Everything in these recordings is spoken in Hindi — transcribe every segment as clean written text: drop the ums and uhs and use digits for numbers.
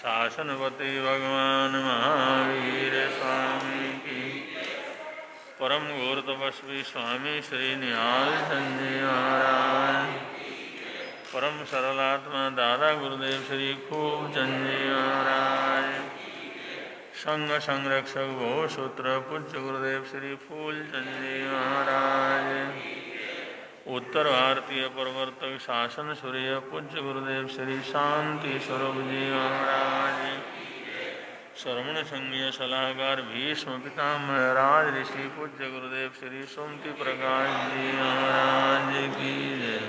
शासनपति भगवान महावीर स्वामी की। परम गौर तपस्वी स्वामी श्री निहाल चंद जी महाराज। परम सरलात्मा दादा गुरुदेव श्री खूब चंद जी महाराज। संघ संरक्षक भो सूत्र पूज्य गुरुदेव श्री फूल चंद जी महाराज। उत्तर भारतीय प्रवर्तक शासन सूर्य पूज्य गुरुदेव श्री शांति स्वरूप जी महाराज। श्रवण संघीय सलाहकार भीष्म पितामह राज ऋषि पूज्य गुरुदेव श्री सुमति प्रकाश जी महाराज की जय।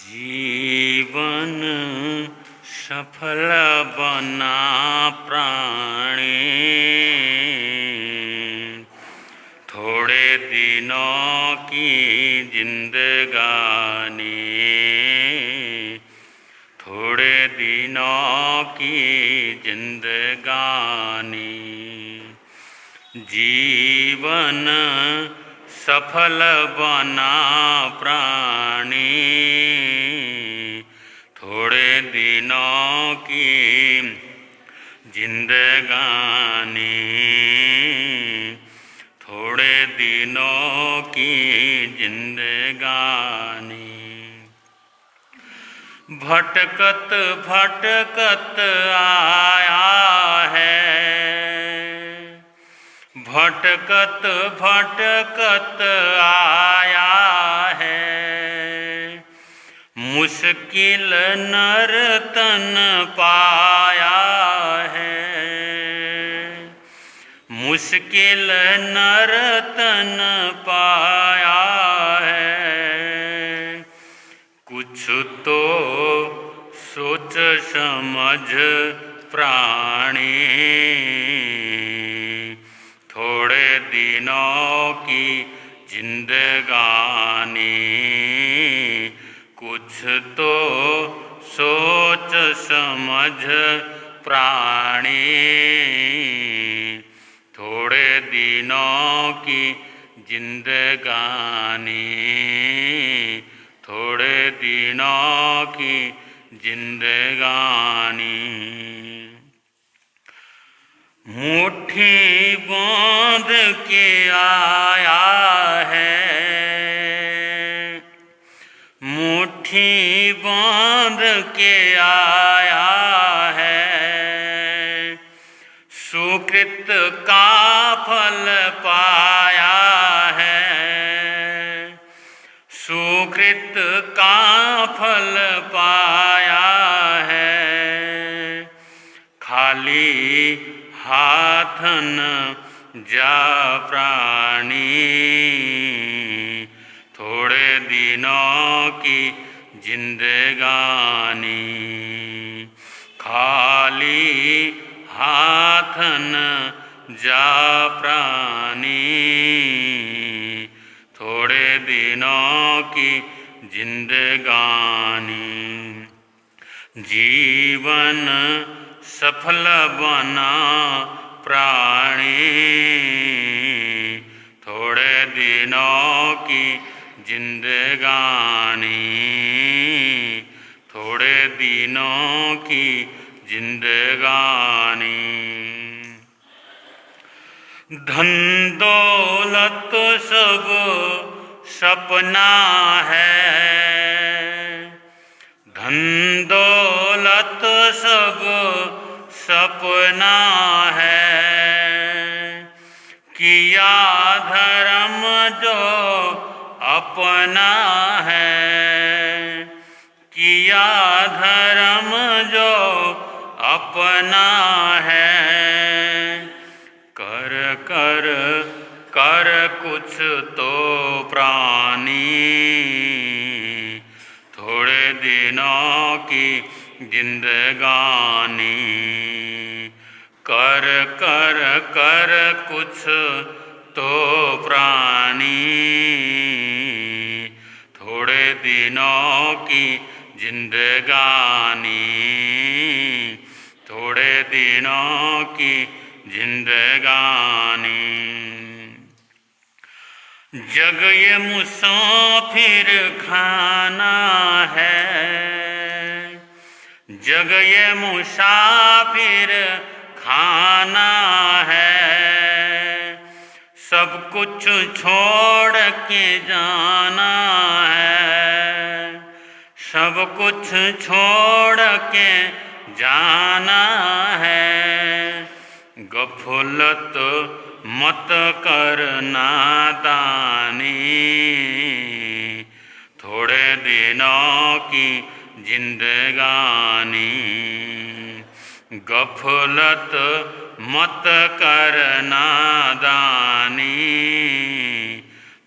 जीवन सफल बना प्राणी, थोड़े दिनों की जिंदगानी, थोड़े दिनों की जिंदगानी। जीवन सफल बना प्राणी, थोड़े दिनों की जिंदगानी, थोड़े दिनों की जिंदगानी। भटकत भटकत आया है, भटकत भटकत आया है, मुश्किल नर्तन पाया है, मुश्किल नर्तन पाया है। कुछ तो सोच समझ प्राणी, दिनों की जिंदगानी, कुछ तो सोच समझ प्राणी, थोड़े दिनों की जिंदगानी, थोड़े दिनों की जिंदगानी। मुट्ठी बांध के आया है, मुट्ठी बांध के आया है, सुकृत का फल पाया है, सुकृत का फल पाया है, खाली हाथ न जा प्राणी, थोड़े दिनों की जिंदगानी, खाली हाथ न जा प्राणी, थोड़े दिनों की जिंदगानी। जीवन सफल बना प्राणी, थोड़े दिनों की जिंदगानी, थोड़े दिनों की जिंदगानी। धन दौलत सब सपना है, धन दौलत सब सपना है, किया धर्म जो अपना है, किया धर्म जो अपना है, कर कर कर कुछ तो प्राणी, थोड़े दिनों की जिंदगानी, कर कर कर कुछ तो प्राणी, थोड़े दिनों की जिंदगानी, थोड़े दिनों की जिंदगानी। जग ये मुसाफिर खाना है, जग ये मुसाफिर खाना है, सब कुछ छोड़ के जाना है, सब कुछ छोड़ के जाना है, गफलत मत करना दानी, थोड़े दिनों की जिंदगानी, गफलत मत करना दानी,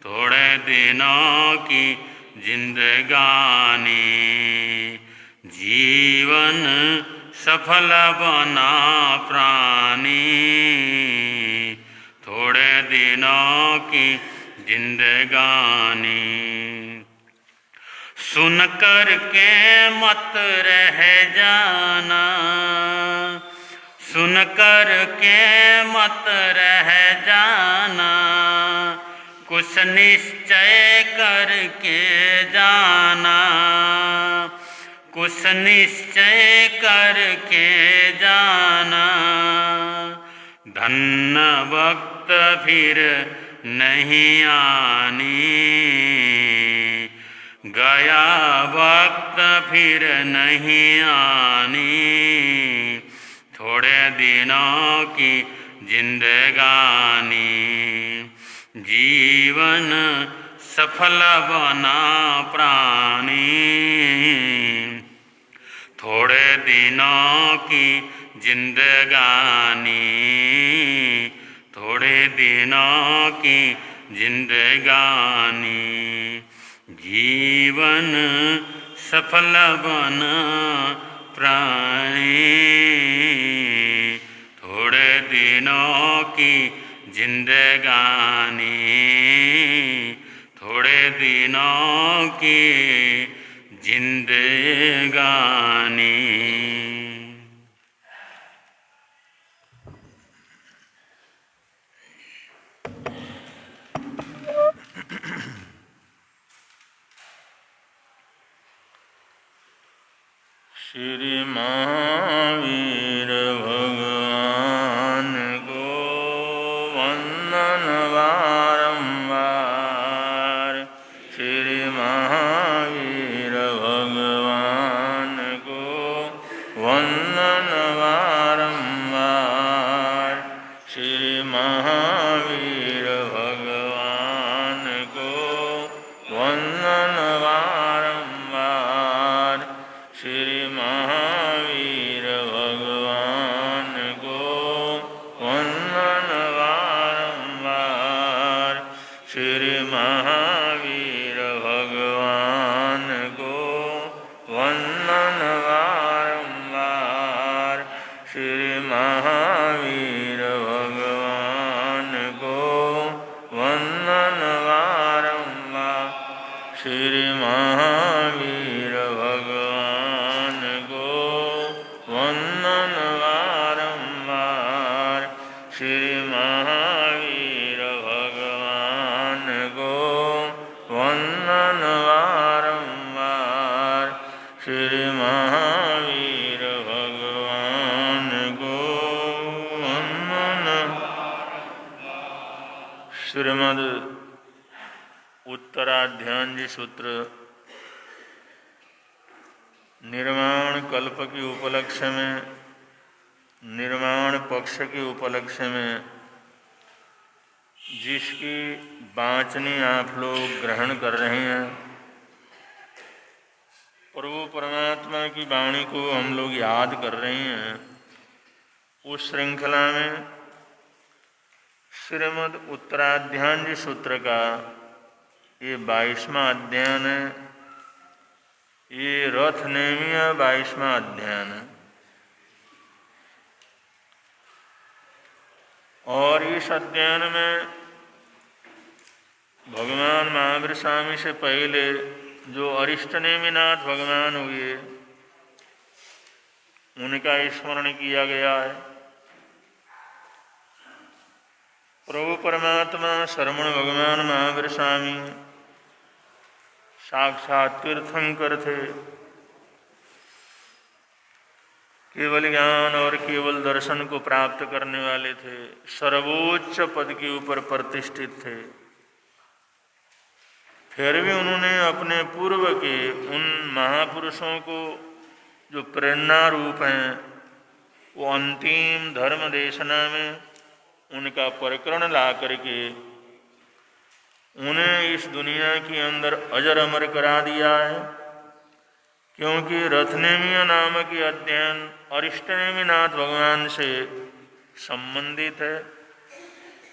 थोड़े दिनों की जिंदगानी। जीवन सफल बना प्राणी, थोड़े दिनों की जिंदगानी। सुन कर के मत रह जाना, सुन कर के मत रह जाना, कुछ निश्चय करके जाना, कुछ निश्चय करके जाना, धन्य वक्त फिर नहीं आनी, गया वक्त फिर नहीं आनी, थोड़े दिनों की जिंदगानी। जीवन सफल बना प्राणी, थोड़े दिनों की जिंदगानी, थोड़े दिनों की जिंदगानी। जीवन सफल बना प्राणी, थोड़े दिनों की जिंदगानी थोड़े दिनों की जिंदगानी। श्री महावीर भगवान को वंदन बारंबार। श्री महावीर भगवान को वंदन बारंबार। श्री महावीर भगवान को वंदन बारंबार। श्री महावीर भगवान को वंदन बारंबार। श्री महावीर भगवान को वंदन बारंबार। श्री महावीर भगवान को वंदन बारंबार। श्री महावीर भगवान को वंदन बारंबार। श्री महावीर भगवान को वंदन बारंबार। श्री महावीर भगवान को वंदन। श्रीमद् उत्तराध्यांजी सूत्र निर्माण कल्प के उपलक्ष्य में, निर्माण पक्ष के उपलक्ष्य में जिसकी वांछनी आप लोग ग्रहण कर रहे हैं, प्रभु परमात्मा की वाणी को हम लोग याद कर रहे हैं, उस श्रृंखला में श्रीमद् उत्तराध्यांजी सूत्र का ये 22वां अध्ययन है। ये रथ नेमिया 22वां अध्ययन है। और इस अध्ययन में भगवान महावीर स्वामी से पहले जो अरिष्टनेमिनाथ भगवान हुए उनका स्मरण किया गया है। प्रभु परमात्मा शरवण भगवान महावीर स्वामी साक्षात तीर्थंकर थे। केवल ज्ञान और केवल दर्शन को प्राप्त करने वाले थे। सर्वोच्च पद के ऊपर प्रतिष्ठित थे। फिर भी उन्होंने अपने पूर्व के उन महापुरुषों को जो प्रेरणा रूप हैं, वो अंतिम धर्म देशना में उनका प्रकरण ला करके उन्हें इस दुनिया के अंदर अजर अमर करा दिया है। क्योंकि रथनेमिया नामक ये अध्ययन अरिष्टनेमिनाथ भगवान से संबंधित है,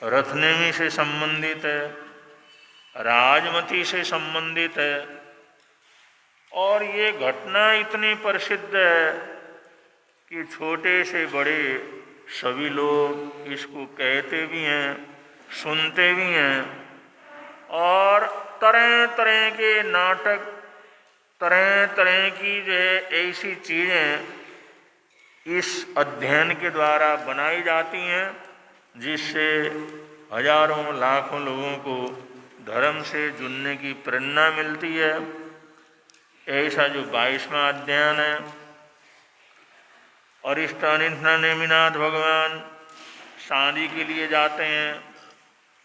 रथनेमी से संबंधित है, राजमती से संबंधित है। और ये घटना इतनी प्रसिद्ध है कि छोटे से बड़े सभी लोग इसको कहते भी हैं, सुनते भी हैं। और तरह तरह के नाटक, तरह तरह की जो है ऐसी चीज़ें इस अध्ययन के द्वारा बनाई जाती हैं, जिससे हजारों लाखों लोगों को धर्म से जुड़ने की प्रेरणा मिलती है। ऐसा जो 22वां अध्ययन है, अरिष्टनेमिनाथ भगवान शादी के लिए जाते हैं,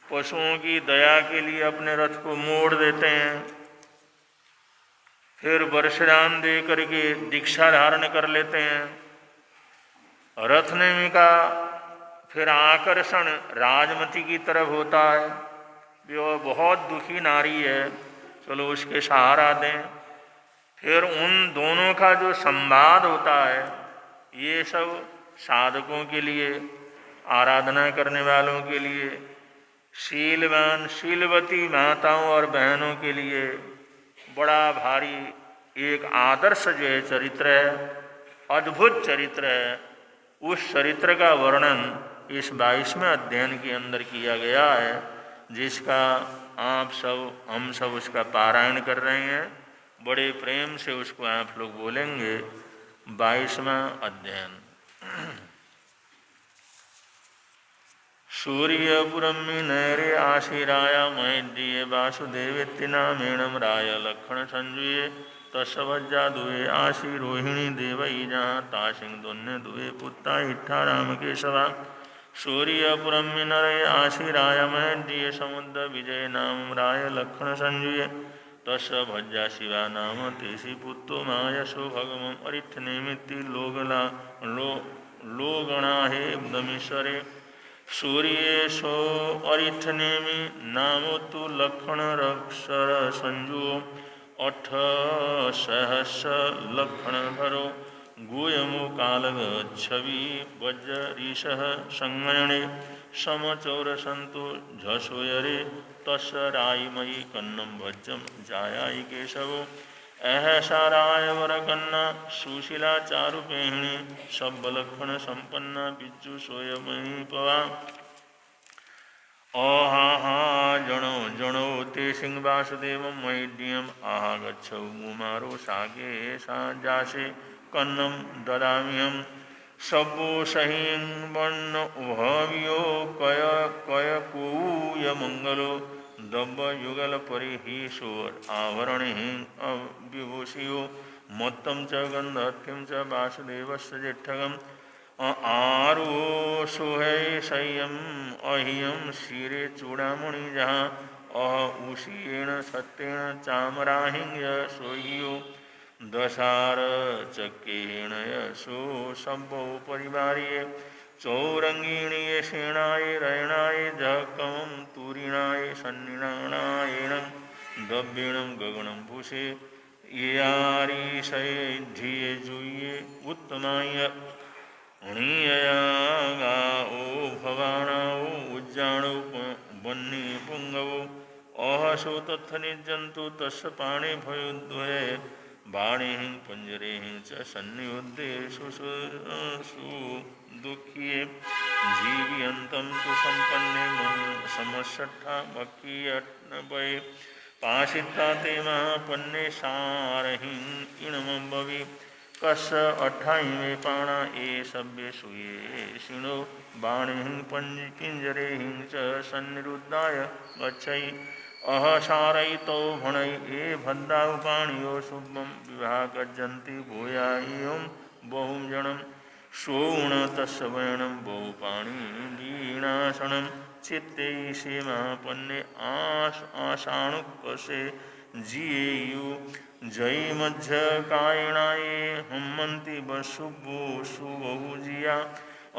पशुओं की दया के लिए अपने रथ को मोड़ देते हैं, फिर परशुराम दे करके दीक्षा धारण कर लेते हैं। रथनेमी का फिर आकर्षण राजमती की तरफ होता है, वो बहुत दुखी नारी है, चलो उसके सहारा दें। फिर उन दोनों का जो संवाद होता है, ये सब साधकों के लिए, आराधना करने वालों के लिए, शीलवान शीलवती माताओं और बहनों के लिए बड़ा भारी एक आदर्श जो है चरित्र है, अद्भुत चरित्र है। उस चरित्र का वर्णन इस 22वें अध्ययन के अंदर किया गया है, जिसका आप सब हम सब उसका पारायण कर रहे हैं। बड़े प्रेम से उसको आप लोग बोलेंगे 22वां अध्ययन। सूर्यपुरम्मि नैरे आशिराया मैद्रिये वासुदेवेत्ति नामेणम राय लक्षण संजुये तस्वज्जा दुए आशी रोहिणी देवई जहाँ तासिंह दोन्य दुए पुत्ता इट्ठा राम केशवा। सूर्यपुरम्मि नरे आशिराय मैद्रिये समुद्र विजय नाम राय लक्षण संजुये तस्वज्जा शिवा नाम तेसी पुत्तो मायसो भगवम अरिथ निमित्ति लोगणा हे दमीश्वरे। सूर्य सो अरिथ नेमि नामो तु लक्षण रक्षर संजु 8 सहस्र लक्षण भरो गुयमु कालग छवि वज्रीशः संगयणे समचौर संतु झसोयरे तस् रायमयी कन्नम भज्जम जायाई केशवो ऐसा राय वर कन्ना सुशीला चारुपेहिणी सब लक्षण संपन्ना बिज्जु सोयमयी पवा। ओहा जणो जणो ते सिंह वासुदेव मैड्यम आहा गच्छौ मुमारो सागे सा जासे कन्नम ददाम्यहम् सब्बो सहिं वर्ण उभव्यो कय कय कूय मंगलो दब्ब युगल परिहिशोर आवरणिं विभूषियो मोत्तं च गन्धर्क्यं च वासुदेवस्य जेठ्ठगम् आरो सोहै संयम अहियम शिरे चूड़ामणि जहाँ अह उषीण सत्येण चामराहिं सोहियो दशार चक्केण यशो सब्बो परिवार्ये चौरंगीणी सेनाय रयणाय जकमं तुरीणाय सन्निणायेण दव्येणं गगनं भूषे यारीशये धिये जुये उत्तमाय णीयया ओ भवानाओ उज्जाणो वन्नी पुंगवो अहसो तत्थ निर्जन्तु तस्य पाणे भयोद्वये बाणेः पंजरेः च सन्नियुद्धे दुःखिये जीवियन्तं तु सम्पन्ने समषट्ठा मकीयट्नपये पाशिता ते महापन्ने सारहिं इणमम्बवि कस 28वें पाणा ए सभ्य सुये शिणो बाणिं पिंजरेहिं च सन्निरुद्धाय गच्छै अहसारयितो भणै ए भद्राउपाणियो शुभं विवाहकर्जन्ति भूयायं बहुं जनं सोण तस्य वयनं बहुपाणि वीणासनं चित्ते सेमापन्ने आशाणुकसे जियेयु जय मध्य कायणाये हम्मन्ति वसुभो सुबहुजिया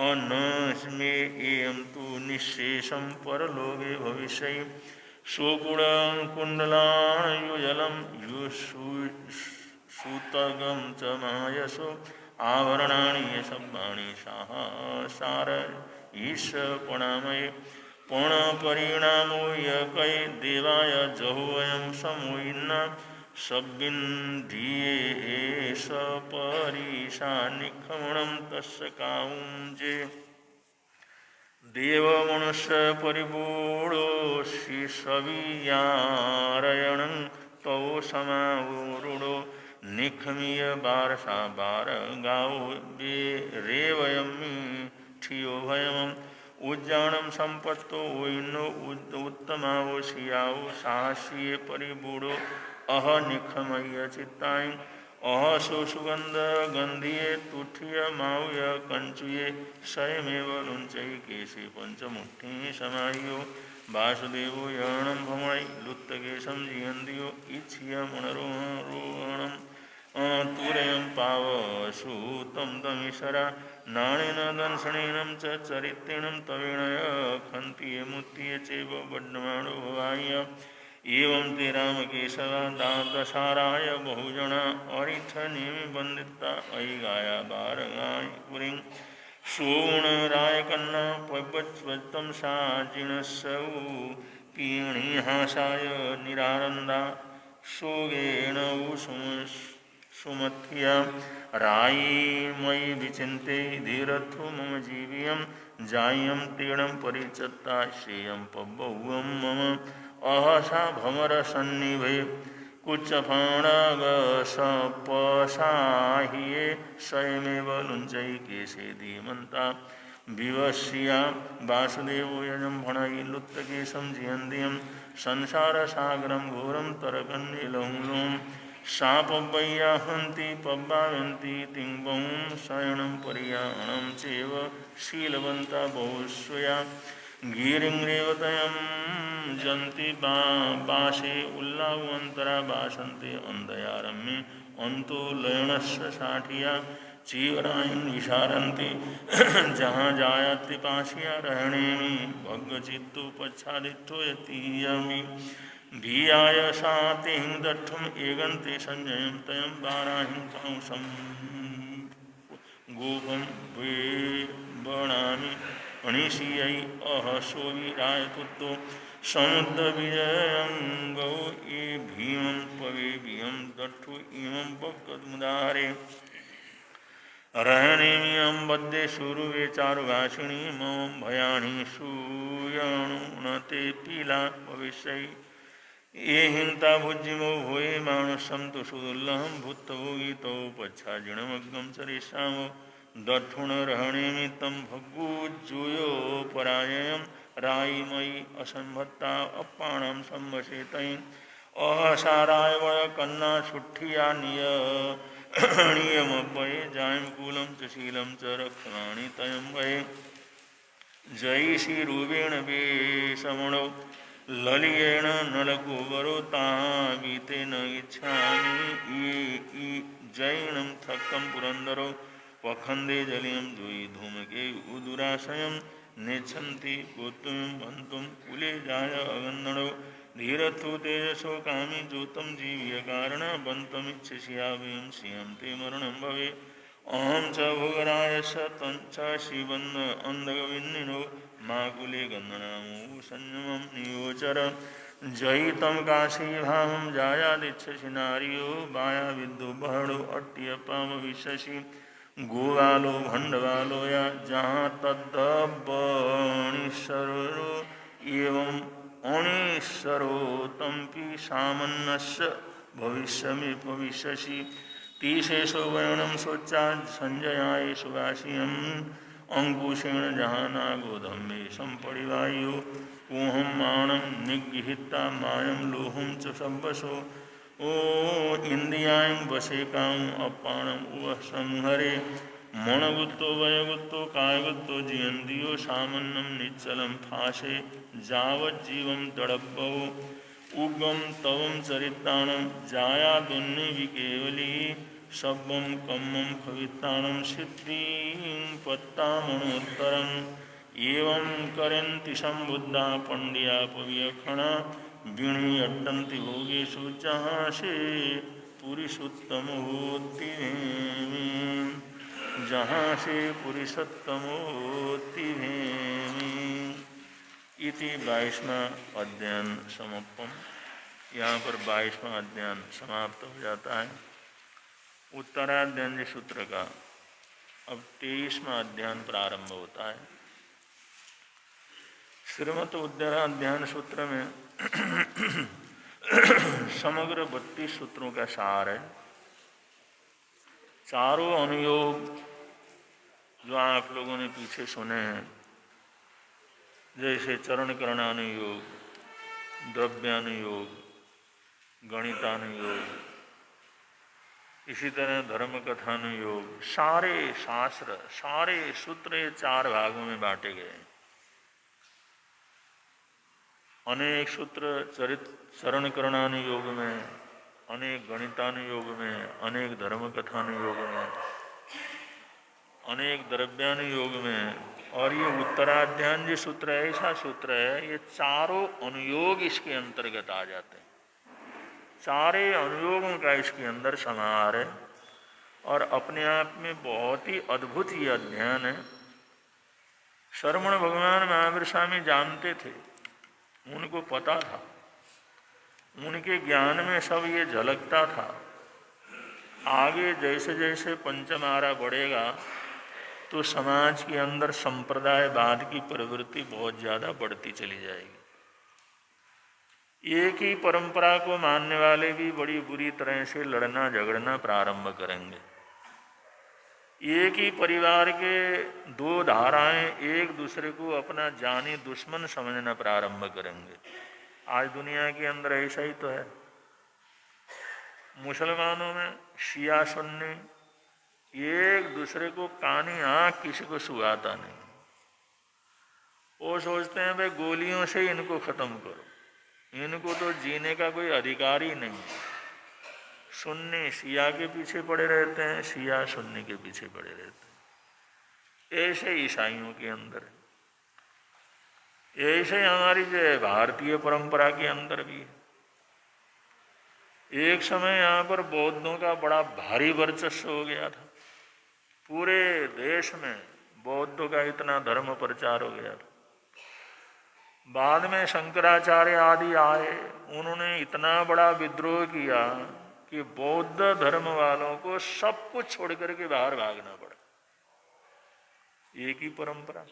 अनस्मे एयं तु निःशेषं परलोके भविष्यै सुकुडं कुण्डलायुजलं सुतगं च मायसो आवरणानि यशब्बाणि सार ईश पणामये पणपरिणामो यकै देवाय जहोयं समोयिन्ना सब्बिन्धिये सपरीशा निखमणं तस्य काउंजे देवमनुष्य परिपूर्णो शिशवीयारयणं तव समावरुणो निखमीय बारसा बार गाओ रेवयमी ठियो भयमम् उज्जानं संपत्तो वैनो उत्तमावो सियाओ साहसीय परिबूढ़ो अह निखमय्य चित्ताय अह सुगंध गंधिये तुठिय माउय कंचुये स्वयमेव लुंचै केशे पंचमुठ्ठी समायो वासुदेवो यणं भमणै लुत्तकेशं जियन्दियो इच्छिय मनरोहणं तुरयं पावसूतं तमीशरा नाणेन दंशनेन च चरित्रेण तवेणय खन्तिये मुत्तिये चैव बड्डमाणो भवाय एवं ते रामकेशवा दशाराय बहुजना अरिथनेमि वन्दिता अयिगाया बारगाय पुरीं सोणरायकन्ना पवच्वतं सा जिनस्सौ पीणिहासाय निरानन्दा सोगेण सुमथ्या रायी मयि विचिन्ते धीरथो मम जीवियं जायं तीर्णं परिचत्ता श्रेयं पब्बहुवं मम अहसा भमरसन्निभे कुच्चफाणगसपसाहिये स्वयमेव लुञ्चैकेशे धीमन्ता विवश्या वासुदेवो यजं भणैलुत्तकेशं जियन्तियं संसारसागरं घोरं तरकन्निलहुलों सापवैयाहन्ति पब्बावन्ति तिङ्बं शयनं पर्याणं चैव शीलवन्ता बहुश्वया गिरिं रेवतयं जन्ति बासे उल्लावन्तरा वासन्ते अन्धयारम्ये अन्तो लयनस्य साठिया चीवरायं विशारन्ति जहाँ जायति पाशिया रहणे में भग्गचित्तो पच्छादित्यो यतीयमि भियाय सातिं दट्ठुम एगन्ते संजयं तयं वाराहिं कांसं गोपं वे बनामि अनिशियै अहसोविरायपुत्रो समुद्रविजयं गौ ये भीमं पवे भीमं दट्ठु इमं बग्गमुदारे रहणीमियं बद्धे शुरुवे चारुभाषिणी मम भयाणि सूयणुनते पीला भविष्यै ये हिंता भुज्यमो भूये मानुषं तु सुदुर्लभं भूतभोगितो पच्छाजिणमग्नं चरिष्यामो दक्षुणरहणीमितं भग्गुज्जूयो पराजयं रायिमयि असंभत्ता अप्पाणं संवसेतयं अहसाराय वय कन्ना सुठिया नियमपये जायमकूलं च शीलं च रक्षमाणि तयं वये जयिषिरूपेण वेशमणौ ललियेण नलकुवरो तावीतेन इच्छामि जैनं थक्कं पुरन्दरो पखन्दे जलियं द्वि धूमके उदुराशयं नेच्छन्ति गोत्वं हन्तुं कुले जाय अगन्धणो धीरत्वो तेजसो कामी ज्योतं जीव्य कारण बन्तमिच्छसियावयं श्रियं ते मरणं भवे अहं च भोगरायश तञ्च शिवन् अन्धगविन्निनो माकुले गन्धनामो संयमं नियोचर जयितं काशीभावं जायादिच्छसि नार्यो वायाविद्धो बहडो अट्यपामविशसि गोवालो भण्डवालो या जहाँ तद्दबणीश्वरो एवं अणीश्वरो तंपि सामन्नस्य भविष्यमि भविष्यसि तीशेषो वर्णं शोचा संजयाय सुवासियम् अंकुशेण जहानागो धम्मेशं परिवायो कुहं मानं निगृहीता मायं लोहं च संवशो ओ इंद्रियां वशे काम अपाणम उवः संहरे मनगुत्तो वयगुत्तो कायगुत्तो जियन्दियो सामन्नं निच्चलं फाशे जावज्जीवं दडब्बो उग्गं तवं चरित्राणं जायादुन्नि विकेवली शब्दं कम्मं खवित्राणं सिद्धिं पत्तामणोत्तरम् एवं करन्ति सम्बुद्धा पण्ड्या पव्यखणा वीणी अट्टन्ति भोगेषु जहाँ से पुरुषोत्तम होती भेमी जहाँ से पुरुषोत्तम होती भेमी इति 22वां अध्ययन समापन। यहाँ पर 22वां अध्ययन समाप्त हो जाता है। उत्तराध्ययन सूत्र का अब 23वां अध्ययन प्रारंभ होता है। श्रीमत उत्तराध्ययन सूत्र में समग्र 32 सूत्रों का सार है। चारों अनुयोग जो आप लोगों ने पीछे सुने हैं, जैसे चरण करणानुयोग, द्रव्यानुयोग, गणितानुयोग, इसी तरह धर्म कथानुयोग, सारे शास्त्र सारे सूत्र 4 भागों में बांटे गए हैं। अनेक सूत्र चरण करणानुयोग में, अनेक गणितानुयोग में, अनेक धर्म कथानुयोग में, अनेक द्रव्यानुयोग में, और ये उत्तराध्यान जो सूत्र है ऐसा सूत्र है, ये चारों अनुयोग इसके अंतर्गत आ जाते हैं। सारे अनुयोगों का इसके अंदर समाहार है और अपने आप में बहुत ही अद्भुत ये अध्ययन है। श्रवण भगवान महावीर स्वामी जानते थे, उनको पता था, उनके ज्ञान में सब ये झलकता था। आगे जैसे जैसे पंचमारा बढ़ेगा तो समाज के अंदर संप्रदायवाद की प्रवृत्ति बहुत ज़्यादा बढ़ती चली जाएगी। एक ही परंपरा को मानने वाले भी बड़ी बुरी तरह से लड़ना झगड़ना प्रारंभ करेंगे। एक ही परिवार के दो धाराएं एक दूसरे को अपना जानी दुश्मन समझना प्रारंभ करेंगे। आज दुनिया के अंदर ऐसा ही तो है। मुसलमानों में शिया सुन्नी एक दूसरे को कानी आँख किसी को सुहाता नहीं। वो सोचते हैं भाई गोलियों से इनको खत्म करो, इनको तो जीने का कोई अधिकार ही नहीं। सुन्नी शिया के पीछे पड़े रहते हैं, शिया सुन्नी के पीछे पड़े रहते हैं। ऐसे ईसाइयों के अंदर है, ऐसे हमारी जो भारतीय परंपरा के अंदर भी है। एक समय यहाँ पर बौद्धों का बड़ा भारी वर्चस्व हो गया था। पूरे देश में बौद्धों का इतना धर्म प्रचार हो गया था। बाद में शंकराचार्य आदि आए, उन्होंने इतना बड़ा विद्रोह किया कि बौद्ध धर्म वालों को सब कुछ छोड़ करके बाहर भागना पड़ा। एक ही परंपरा।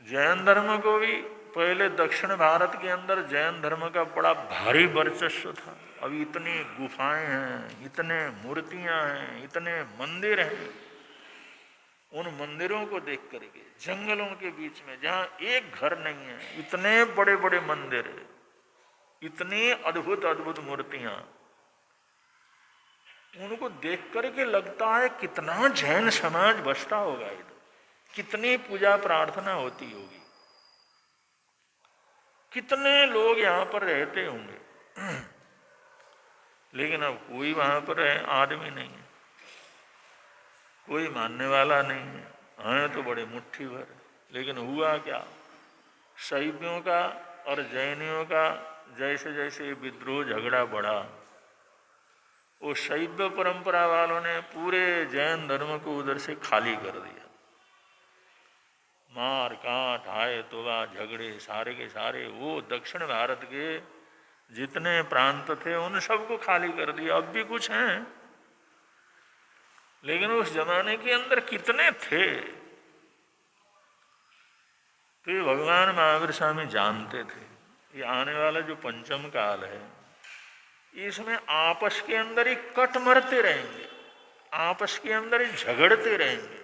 जैन धर्म को भी पहले दक्षिण भारत के अंदर जैन धर्म का बड़ा भारी वर्चस्व था। अभी इतनी गुफाएं हैं, इतने मूर्तियां हैं, इतने मंदिर हैं। उन मंदिरों को देख करके जंगलों के बीच में जहां एक घर नहीं है, इतने बड़े बड़े मंदिर है, इतनी अद्भुत अद्भुत मूर्तियां, उनको देख करके लगता है कितना जैन समाज बसता होगा इधर, कितनी पूजा प्रार्थना होती होगी, कितने लोग यहाँ पर रहते होंगे। लेकिन अब कोई वहां पर आदमी नहीं है, कोई मानने वाला नहीं है। हैं तो बड़े मुट्ठी भर। लेकिन हुआ क्या, शैवियों का और जैनियों का जैसे जैसे विद्रोह झगड़ा बढ़ा, वो शैव परंपरा वालों ने पूरे जैन धर्म को उधर से खाली कर दिया। मार काट हाय तोबा झगड़े सारे के सारे, वो दक्षिण भारत के जितने प्रांत थे उन सबको खाली कर दिया। अब भी कुछ हैं, लेकिन उस जमाने के अंदर कितने थे। तो ये भगवान महावीर स्वामी जानते थे ये आने वाला जो पंचम काल है, इसमें आपस के अंदर ही कट मरते रहेंगे, आपस के अंदर ही झगड़ते रहेंगे,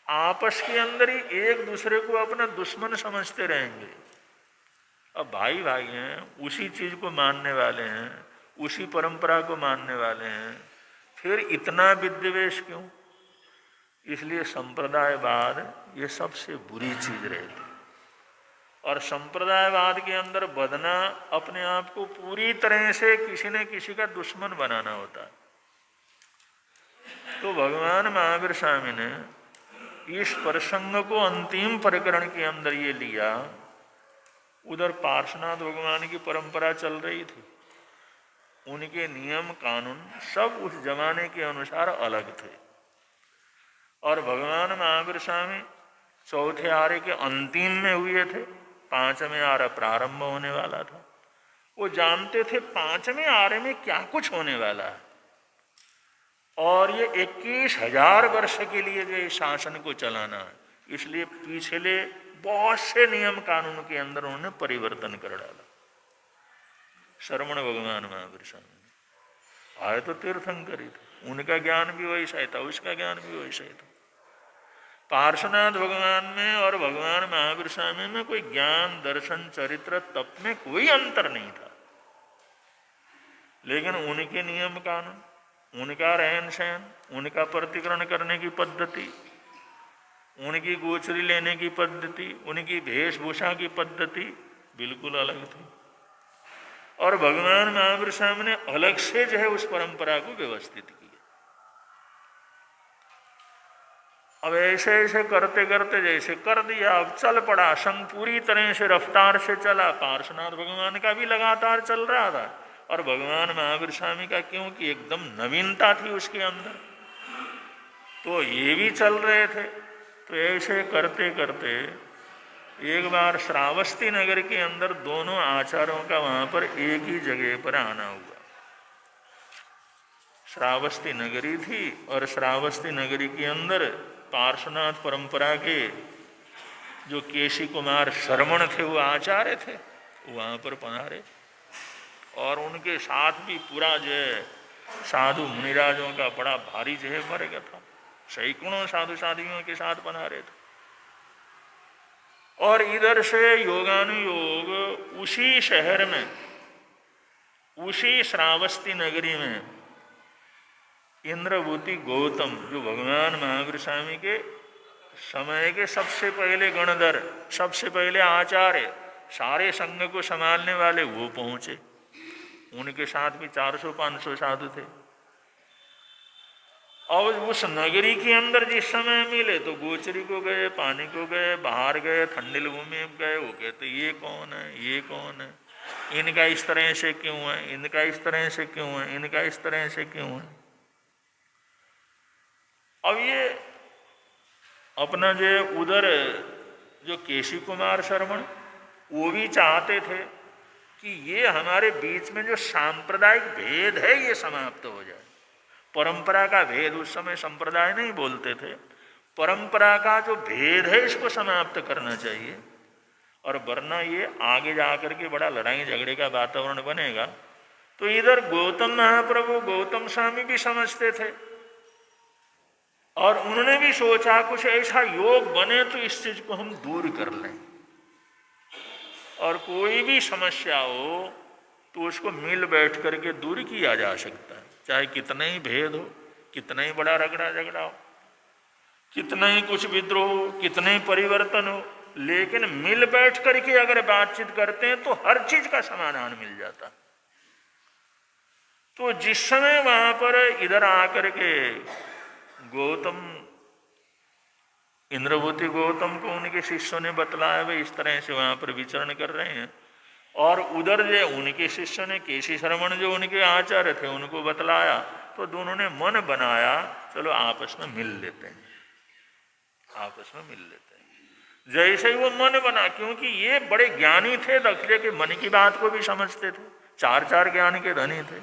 आपस के अंदर ही एक दूसरे को अपना दुश्मन समझते रहेंगे। अब भाई भाई हैं, उसी चीज को मानने वाले हैं, उसी परंपरा को मानने वाले हैं, फिर इतना विद्वेष क्यों? इसलिए संप्रदायवाद ये सबसे बुरी चीज रहती। और संप्रदायवाद के अंदर बदना अपने आप को पूरी तरह से किसी न किसी का दुश्मन बनाना होता है। तो भगवान महावीर स्वामी ने इस प्रसंग को अंतिम प्रकरण के अंदर ये लिया। उधर पार्श्वनाथ भगवान की परंपरा चल रही थी, उनके नियम कानून सब उस जमाने के अनुसार अलग थे। और भगवान महावीर स्वामी चौथे आर्य के अंतिम में हुए थे, पांचवें आर्य प्रारंभ होने वाला था। वो जानते थे पांचवें आर्य में क्या कुछ होने वाला है, और ये 21,000 वर्ष के लिए जो शासन को चलाना है, इसलिए पिछले बहुत से नियम कानून के अंदर उन्होंने परिवर्तन कर डाला। श्रवण भगवान महावीर स्वामी आए तो तीर्थंकर ही थे, उनका ज्ञान भी वैसा ही था, उसका ज्ञान भी वैसा ही था। पार्श्वनाथ भगवान में और भगवान महावीर स्वामी में कोई ज्ञान दर्शन चरित्र तप में कोई अंतर नहीं था। लेकिन उनके नियम कानून, उनका रहन सहन, उनका प्रतिकरण करने की पद्धति, उनकी गोचरी लेने की पद्धति, उनकी वेशभूषा की पद्धति बिल्कुल अलग थी। और भगवान महावीर स्वामी ने अलग से जो है उस परंपरा को व्यवस्थित किया। अब ऐसे ऐसे करते करते जैसे कर दिया, अब चल पड़ा, संग पूरी तरह से रफ्तार से चला। पार्श्वनाथ भगवान का भी लगातार चल रहा था, और भगवान महावीर स्वामी का क्योंकि एकदम नवीनता थी उसके अंदर, तो ये भी चल रहे थे। तो ऐसे करते करते एक बार श्रावस्ती नगर के अंदर दोनों आचार्यों का वहां पर एक ही जगह पर आना हुआ। श्रावस्ती नगरी थी और श्रावस्ती नगरी के अंदर पार्श्वनाथ परंपरा के जो केशी कुमार शरमण थे वो आचार्य थे, वहाँ पर पधारे और उनके साथ भी पूरा जो है साधु मुनिराजों का बड़ा भारी जो है वर्ग था। सैकड़ों साधु साधियों के साथ पधारे थे। और इधर से योगानुयोग उसी शहर में, उसी श्रावस्ती नगरी में इंद्रभूति गौतम, जो भगवान महावीर स्वामी के समय के सबसे पहले गणधर, सबसे पहले आचार्य, सारे संघ को संभालने वाले, वो पहुंचे। उनके साथ भी 400-500 साधु थे। और उस नगरी के अंदर जिस समय मिले तो गोचरी को गए, पानी को गए, बाहर गए, ठंडिल भूमि में गए। वो कहते ये कौन है, ये कौन है, इनका इस तरह से क्यों है, इनका इस तरह से क्यों है, इनका इस तरह से क्यों है। अब ये अपना जो उधर जो केशी कुमार शरमण, वो भी चाहते थे कि ये हमारे बीच में जो सांप्रदायिक भेद है ये समाप्त हो जाए। परंपरा का भेद, उस समय संप्रदाय नहीं बोलते थे, परंपरा का जो भेद है इसको समाप्त करना चाहिए। और वरना ये आगे जाकर के बड़ा लड़ाई झगड़े का वातावरण बनेगा। तो इधर गौतम महाप्रभु, गौतम स्वामी भी समझते थे और उन्होंने भी सोचा कुछ ऐसा योग बने तो इस चीज को हम दूर कर लें, और कोई भी समस्या हो तो उसको मिल बैठ करके दूर किया जा सकता है। चाहे कितना ही भेद हो, कितना ही बड़ा रगड़ा झगड़ा हो, कितना ही कुछ विद्रोह हो, कितना ही परिवर्तन हो, लेकिन मिल बैठ करके अगर बातचीत करते हैं तो हर चीज का समाधान मिल जाता। तो जिस समय वहां पर इधर आकर के गौतम, इंद्रभूति गौतम को उनके शिष्यों ने बतलाया वे इस तरह से वहां पर विचरण कर रहे हैं, और उधर जो उनके शिष्यों ने केशी शरमण जो उनके आचार्य थे उनको बतलाया, तो दोनों ने मन बनाया चलो आपस में मिल लेते हैं, आपस में मिल लेते हैं। जैसे ही वो मन बना, क्योंकि ये बड़े ज्ञानी थे, दक्षिण के मन की बात को भी समझते थे, 4 ज्ञान के धनी थे।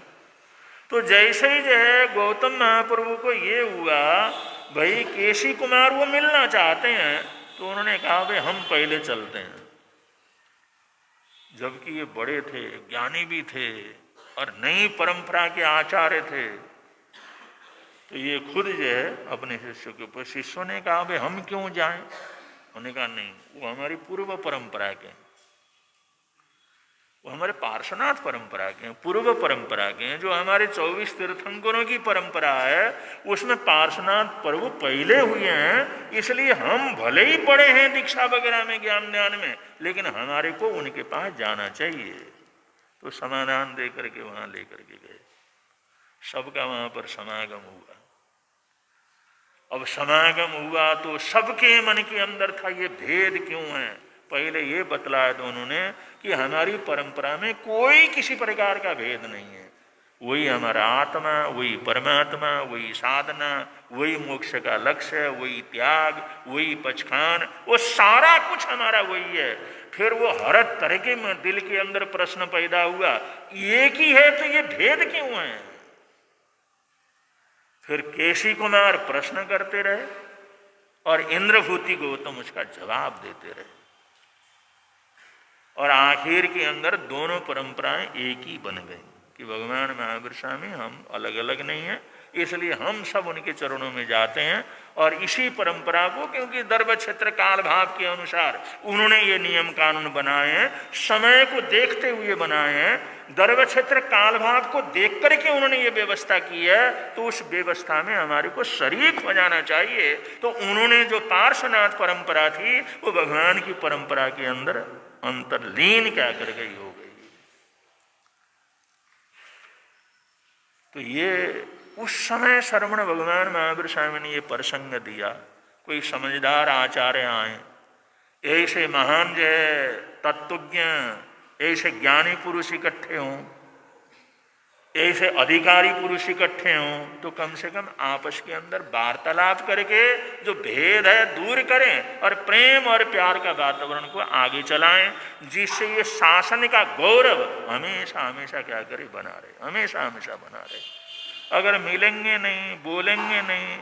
तो जैसे ही जो है गौतम महाप्रभु को ये हुआ भाई केशी कुमार वो मिलना चाहते हैं, तो उन्होंने कहा भाई हम पहले चलते हैं। जबकि ये बड़े थे, ज्ञानी भी थे और नई परंपरा के आचार्य थे, तो ये खुद जो है अपने शिष्यों के ऊपर, शिष्यों ने कहा भाई हम क्यों जाएं। उन्होंने कहा नहीं, वो हमारी पूर्व परंपरा के, वो हमारे पार्श्वनाथ परंपरा के हैं, पूर्व परंपरा के हैं। जो हमारे 24 तीर्थंकरों की परंपरा है उसमें पार्श्वनाथ प्रभु पहले हुए हैं, इसलिए हम भले ही पढ़े हैं दीक्षा वगैरह में, ज्ञान ध्यान में, लेकिन हमारे को उनके पास जाना चाहिए। तो समाधान दे करके वहां लेकर के गए, सबका वहां पर समागम हुआ। अब समागम हुआ तो सबके मन के अंदर था ये भेद क्यों है। पहले ये बतलाया दोनों ने कि हमारी परंपरा में कोई किसी प्रकार का भेद नहीं है, वही हमारा आत्मा, वही परमात्मा, वही साधना, वही मोक्ष का लक्ष्य, वही त्याग, वही पचखान, वो सारा कुछ हमारा वही है। फिर वो हर तरह के दिल के अंदर प्रश्न पैदा हुआ, एक ही है तो ये भेद क्यों है। फिर केशी कुमार प्रश्न करते रहे और इंद्रभूति गौतम उसका जवाब देते रहे, और आखिर के अंदर दोनों परंपराएं एक ही बन गई कि भगवान महावीर स्वामी हम अलग अलग नहीं हैं, इसलिए हम सब उनके चरणों में जाते हैं। और इसी परंपरा को, क्योंकि दर्भ क्षेत्र काल भाव के अनुसार उन्होंने ये नियम कानून बनाए हैं, समय को देखते हुए बनाए हैं, दर्भ क्षेत्र काल भाव को देख करके उन्होंने ये व्यवस्था की है, तो उस व्यवस्था में हमारे को शरीक हो जाना चाहिए। तो उन्होंने जो पार्श्वनाथ परंपरा थी वो भगवान की परंपरा के अंदर अंतर्लीन क्या कर गई हो गई। तो ये उस समय शरमण भगवान महावीर स्वामी ने ये प्रसंग दिया। कोई समझदार आचार्य आए, ऐसे महान जो है तत्वज्ञ, ऐसे ज्ञानी पुरुष इकट्ठे हों, ऐसे अधिकारी पुरुष इकट्ठे हों, तो कम से कम आपस के अंदर वार्तालाप करके जो भेद है दूर करें और प्रेम और प्यार का वातावरण को आगे चलाएं, जिससे ये शासन का गौरव हमेशा हमेशा क्या करे बना रहे, हमेशा हमेशा बना रहे। अगर मिलेंगे नहीं, बोलेंगे नहीं,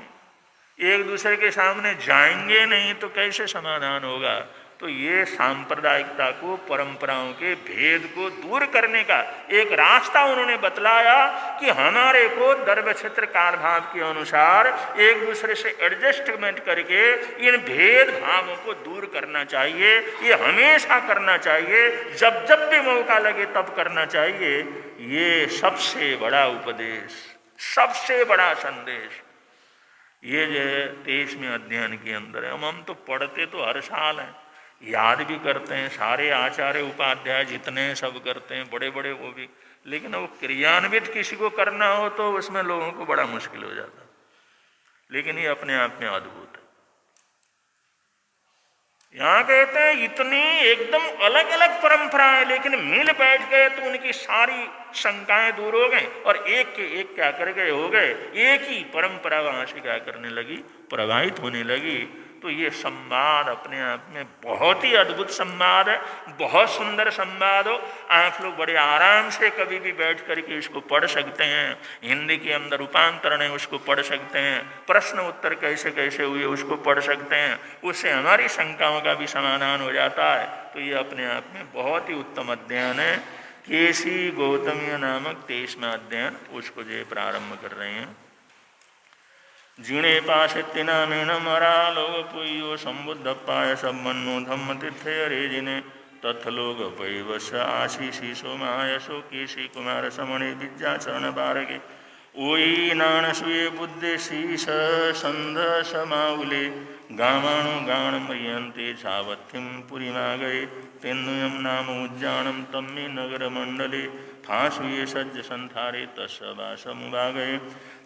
एक दूसरे के सामने जाएंगे नहीं तो कैसे समाधान होगा। तो ये सांप्रदायिकता को, परंपराओं के भेद को दूर करने का एक रास्ता उन्होंने बतलाया कि हमारे को द्रव्य क्षेत्र काल भाव के अनुसार एक दूसरे से एडजस्टमेंट करके इन भेद भावों को दूर करना चाहिए। ये हमेशा करना चाहिए, जब जब भी मौका लगे तब करना चाहिए। ये सबसे बड़ा उपदेश, सबसे बड़ा संदेश ये जो 23वें अध्ययन के अंदर है। हम तो पढ़ते तो हर साल हैं, याद भी करते हैं, सारे आचार्य उपाध्याय जितने सब करते हैं, बड़े बड़े वो भी, लेकिन वो क्रियान्वित किसी को करना हो तो उसमें लोगों को बड़ा मुश्किल हो जाता है। लेकिन ये अपने आप में अद्भुत है। यहाँ कहते हैं इतनी एकदम अलग अलग परंपराएं, लेकिन मिल बैठ गए तो उनकी सारी शंकाएं दूर हो गई और एक के एक क्या कर गए हो गए, एक ही परंपरा वहां से क्या करने लगी, प्रवाहित होने लगी। तो ये संवाद अपने आप में बहुत ही अद्भुत संवाद है, बहुत सुंदर संवाद हो। आप लोग बड़े आराम से कभी भी बैठ करके इसको पढ़ सकते हैं। हिंदी के अंदर रूपांतरण है, उसको पढ़ सकते हैं। प्रश्न उत्तर कैसे कैसे हुए उसको पढ़ सकते हैं। उससे हमारी शंकाओं का भी समाधान हो जाता है। तो ये अपने आप में बहुत ही उत्तम अध्ययन है। केसी गौतमीय नामक 23वां अध्ययन, उसको जो प्रारंभ कर रहे हैं। जिणे पाशेत्तिना मीनम लोग पुयो संबुद्ध पाय सम्मन्नो धम्म तीर्थे अरे जिने तथ लोग पैवश आशीषी सोमायशो केशी कुमार समणे विद्याचरण बारगे ओई नाण सुये बुद्धे शीश संध समाउले गामाणु गाण म्रियंते छावत्थिम पुरीमा गए तेन्नुयम नाम उज्जानम तम्मे नगर मंडले फांसुये सज्ज संथारे तस्य वासमुभागये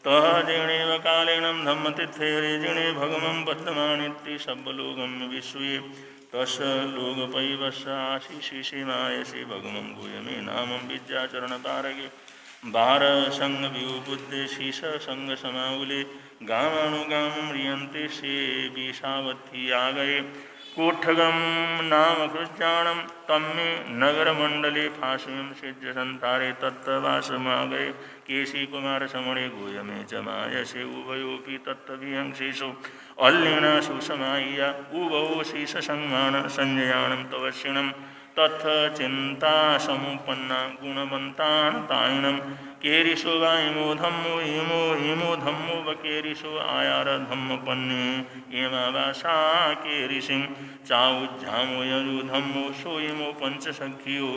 तह जिणेव कालेनम धम्म तीर्थेरे जिणे भगवं पद्मानित्य शब्बलोगम विश्वे तस् लोग पैवश आशीषी मायसी भगवं भूयमे नाम विद्याचरण पारगे बार संग विबुद्धे शीश संग समाउले गामानुगाम म्रियंते से विषावत्थी आ गए कोठगम नाम कृष्णाणम तम्मे नगर मंडले फांसुयम सिद्ध संतारे तत्वासमा गए केशी कुमार समणे गोयमे च मायसे उभयोपि तत्विहंसेषु अल्लिना सुसमाय्या उभौ शीश संमान संजयाणं तवश्यणं तथ चिंता समुपन्ना गुणवंतान तायिणम केरिषु वा इमो धम्मो इमो इमो धम्मो व केरिषु आयार धम्म पन्ने एमा वासा केरिसिं चाउज्झामो यजु धम्मो सो इमो पंचसखियो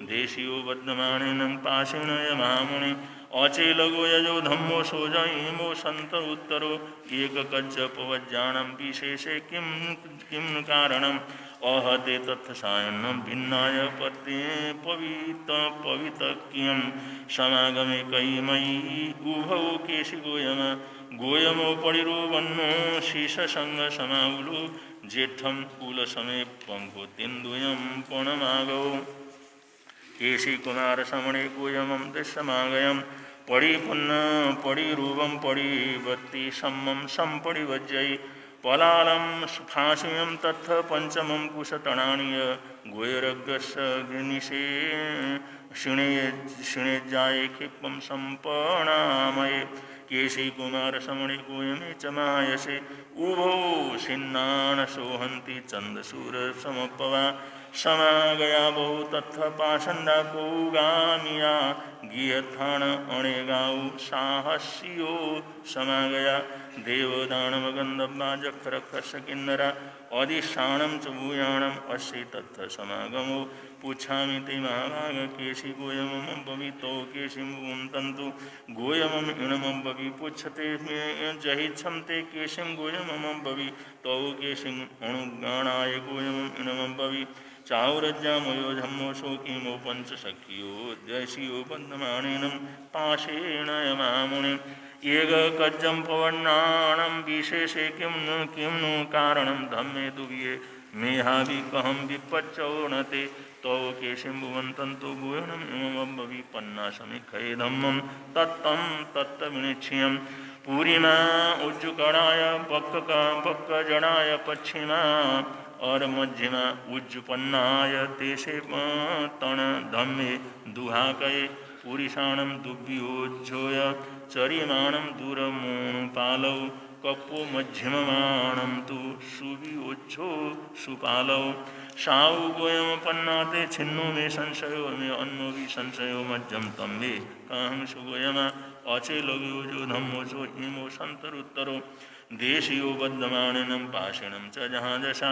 देशियो बद्धमानेन पाशेन यमामुनि अचेलगो यजो धम्मो सोज इमो संत उत्तरो एक कज्जपवज्जानं विशेषे किं कारणम् अहते तत्सायन्नं भिन्नाय पते पवितक्यं समागमे कैमयी उभौ केशि गोयमो परिरोवन्नो शीशसंग समाउलु जेठम कुलसमे पंकुतिन्दुयं पणमागौ केशि कुमार समणे गोयमं दृश्यमागयं परिपुन्न परिरूपं परिवत्ति सम्मं संपरिवज्जयि पलालं फांसुयं तत्थ पंचमं कुशतणानीय गोयरग्गस गिनिषे शिणेजाये क्षिप्पं संपणामये केशी कुमार समणे गोयमे च मायसे उभौ छिन्नान सोहन्ति चंदसूर समपवा समागया बहु तत्थ पाषंडा कौगामिया गियथान अणेगाऊ साहस्यो समागया देवदानव गंधब्बा जखरखस किन्नरा अधिष्ठानम च भूयाणम अस्ति तत्थ समागमो पुच्छामि ते महाभाग केशि गोयमं भवितो केशि तंतु गोयमं इणमं भवि पुच्छते जहिच्छं ते केशिं गोयमं भवि तौ केशिं अणुगाणाय गोयमं इणमं भवि चाउरज्जामयो धम्मो शोकिमो पंचसखियो दशियो बद्धमानेनं पाशेण यमामुनि एक कज्जं पवर्णाणं विशेषे किं नु कारणं धम्मे दुव्ये मेहाविकहं विपच्चौणते तौ केशिं भुवन्तन्तु गुणम् इमं भवि पन्नासमिखये धम्मं तत्तं तत्तविनिच्छियं पूरिमा उज्जुकणाय पक्कजणाय पश्चिमा और मध्यमा उज्जुपन्नाय तेषे तण धम्मे दुहाकये पुरीषाणं दुव्योज्जोय चरिमाणं दूरमोणुपालौ कप्पो मध्यममाणं तु सुवियोज्जो सुपालौ साऊ गोयम पन्नाते छिन्नो में संशयो में अन्नो भी संशयो मध्यम तम में कहं सुगोयमा अचे लग्यो जो धम्मो जो इमो संतरुत्तरो देशियो बद्धमाणिनं पाषिणं च जहाँ जशा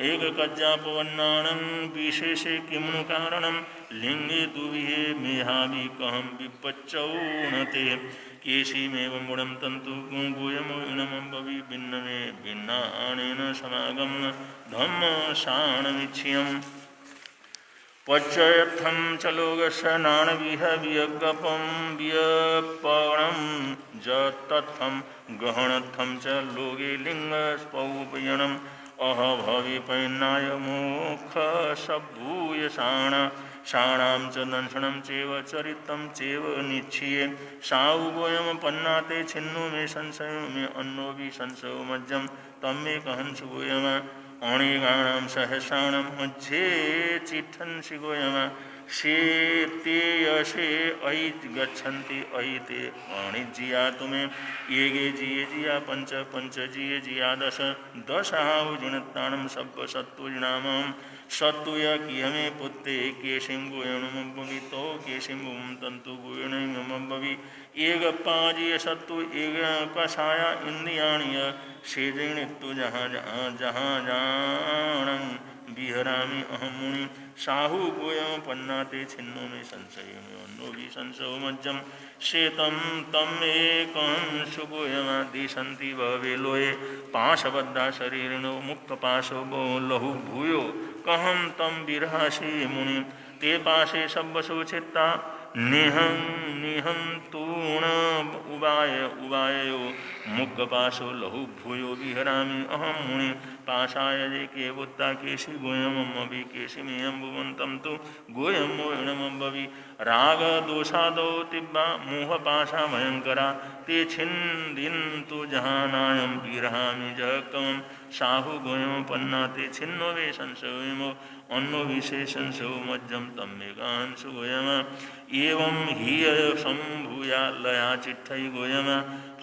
एक कज्जापवन्नानं विशेषे किम्नु कारणं लिंगे दुविहे मेहावि कहं विपच्चौणते केशीमेवं गुणं तन्तु गोयमो इणमं भवि भिन्नमे भिन्नाणेन समागम धम्मशाणमिच्छियम् पच्चयत्थं च लोकस्य नाणविह वियज्ञपं वियपणं जतत्थं गहनत्थं च लोके लिङ्गस्पौपयणम् अहभविपैन्नाय मोक्षसभूयसाणा शाणां च दंशनं चैव चरितं चैव निच्छिये साऊ गोयम पन्नाते छिन्नो मे संशयो मे अन्नो भी संशयो मज्जम तम मे कहंसु गोयम अणिगाणां सहस्राणां मध्ये चिठन्सि गोयम शे ते यशे अयि गच्छन्ति अयि ते अणिज्जिया तुम्हें येगे जिये जिया पंच पंच जिये जिया दश दश हाउजिनत्ताणं सब्ब सत्तुजिनामं सत्तुय कियमे पुत्ते केशिं गोयणमब्बवितो केशिं बुं तन्तु गोयणमब्बवि एगप्पाजिय सत्तु एग कषाया इंद्रियाणिय शेजणित्तु जहाँ जहाँ जाणं विहरामि अहं मुनि साहु गोयम पन्नाते छिन्नो में संशय में अन्नो भी संशयो मज्जम शेतम तम एकं सुगोयम दिशन्ति भवे लोये पाशबद्धा शरीरिणो मुक्त पाशो लहु भूयो कहम तम विरहासि मुनि ते पाशे सब्बसो चित्ता निहं निहं तूण उबाय उबायो मुग्गपाशो लहु भूयो विहरामि अहं मुनि पाशाय जे के बुत्ता केशि गोयमम्मवि केशिमेयं भुवन्तं तु गोयमो इणमम्बवि राग दोषादौ तिब्बा मोहपाशा भयंकरा ते छिन्दिन्तु जहानायं विरहामि जकं साहु गोयम पन्नाते छिन्नो वे संशयो अन्नो विशेषंशो मज्जम तम्मेकांशु गोयम एवं हि संभूया लया चिट्ठै गोयम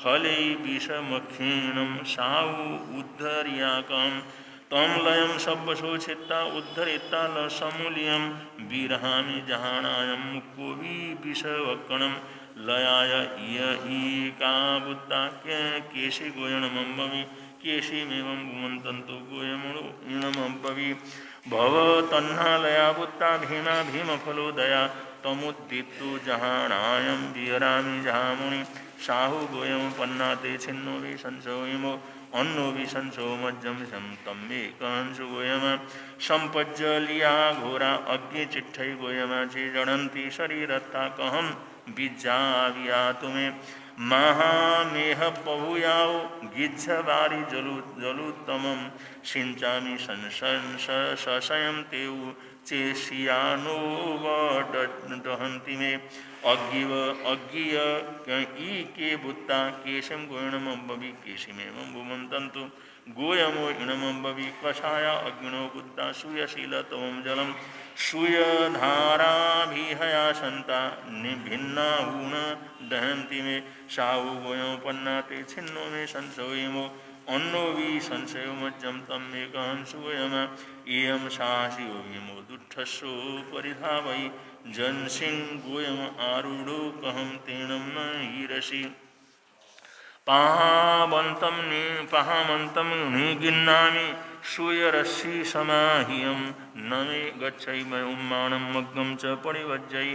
फले विषमक्षीणं साहु उद्धर्याकं तम लयं सब्बसो चित्ता उद्धरिता लसमूल्यं विरहामि जहानायं मुक्को विषवक्कणं लयाय इका बुद्धा केशि गोयणमम्बवि केशिमेवं भुवन्तन्तु गोयमणो इणमम्बवि भव तन्नालया बुत्ता भीमा भीमफलोदया तमुद्दित्तु जहानायं विहरामि जहामुनि साहु गोयम पन्नाते छिन्नो वि संशयो अन्नो वि संशो मज्जम शं तम्मे कंसु गोयम संपज्य लिया घोरा अग्नि चिट्ठै गोयम चे जड़न्ति शरीरत्ता कहम बीजाविया तुम्हें महामेह पहुयाओ गिज्झ बारी जलुत्तमं सिंचामि संशयं तेउ चेशियानो वडहन्ति मे अग्गिव अग्गिय ई के बुत्ता केशं गोयणमम्बवि केशिमेवं भुवन्तन्तु गोयमो इणमम्बवि कषाया अग्निनो बुद्धा सूयशीलतमं जलं सूयधाराभिहया सन्ता भिन्ना ऊण दहन्ति मे साहु गोयम पन्नाते छिन्नो मे संशयो अन्नो वि संशयो मज्जम तम एकंसु गोयम इयं साहसियो विमो दुष्टस्सो परिधावै जनसिंह गोयम आरूढ़ो कहम तेणं न हीरसि पहामन्तं निगिन्नामि सूयरस्सि समाह्यं न मे गच्छै उम्मानं मग्नं च परिवज्जै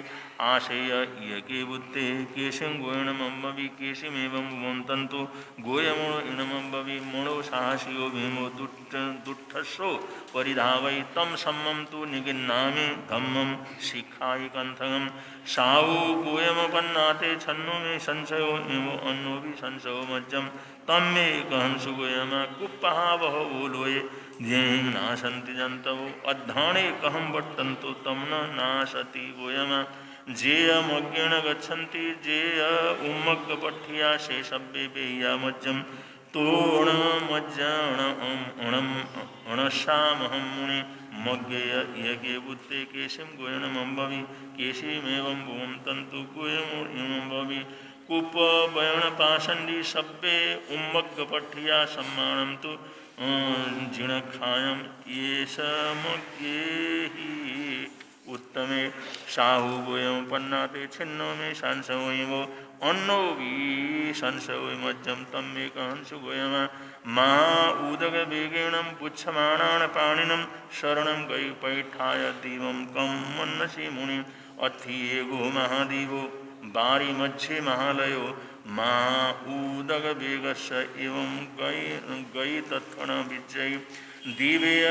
आशेय इयके बुत्ते केशिं गोयणमम्बवि केशिमेवं भुवन्तन्तु गोयमो इणमम्बवि मणो साहसियो भीमो दुष्टस्सो परिधावै तं सम्मं तु निगिन्नामि धम्मं शिखायि कन्थगं साऊ गोयमपन्नाते छन्नो मे संशयो एवो अन्नो भी संशयो मज्जम तम मे कहंसु गोयम कुप्पहा वह ओलोये ज्ञें नाशन्ति जन्तवो अद्धाणे कहं वर्तन्तु तम न नाशति गोयम जेयमज्ञेन गच्छन्ति जेय उम्मग्गपठ्ठिया शेषव्ये बेह्या मज्जम तोणमज्जण अणसामहं मुनि मज्ञेय यज्ञे बुद्धे केशिम गोयनमंबवि केशिमेवं भुवं तंतु गोयमोभवि कूप वयण पाषंडी सभ्ये उम्मग्गपठिया सम्मानं तु जिणखायम ये समज्ञेहि उत्तमे साहु गोयम पन्नाते छिन्नो में संशयो अन्नो भी संशयो मज्जम तम में कंसु गोयम महा उदक वेगेणम पुच्छमाणान पाणिनम शरणम गई पैठाय दीवम कम मन्नसी मुनि अथि गो महादीवो बारी मच्छे महालयो महा उदक वेगस्य एवं गई तत्ण विजय दीवेय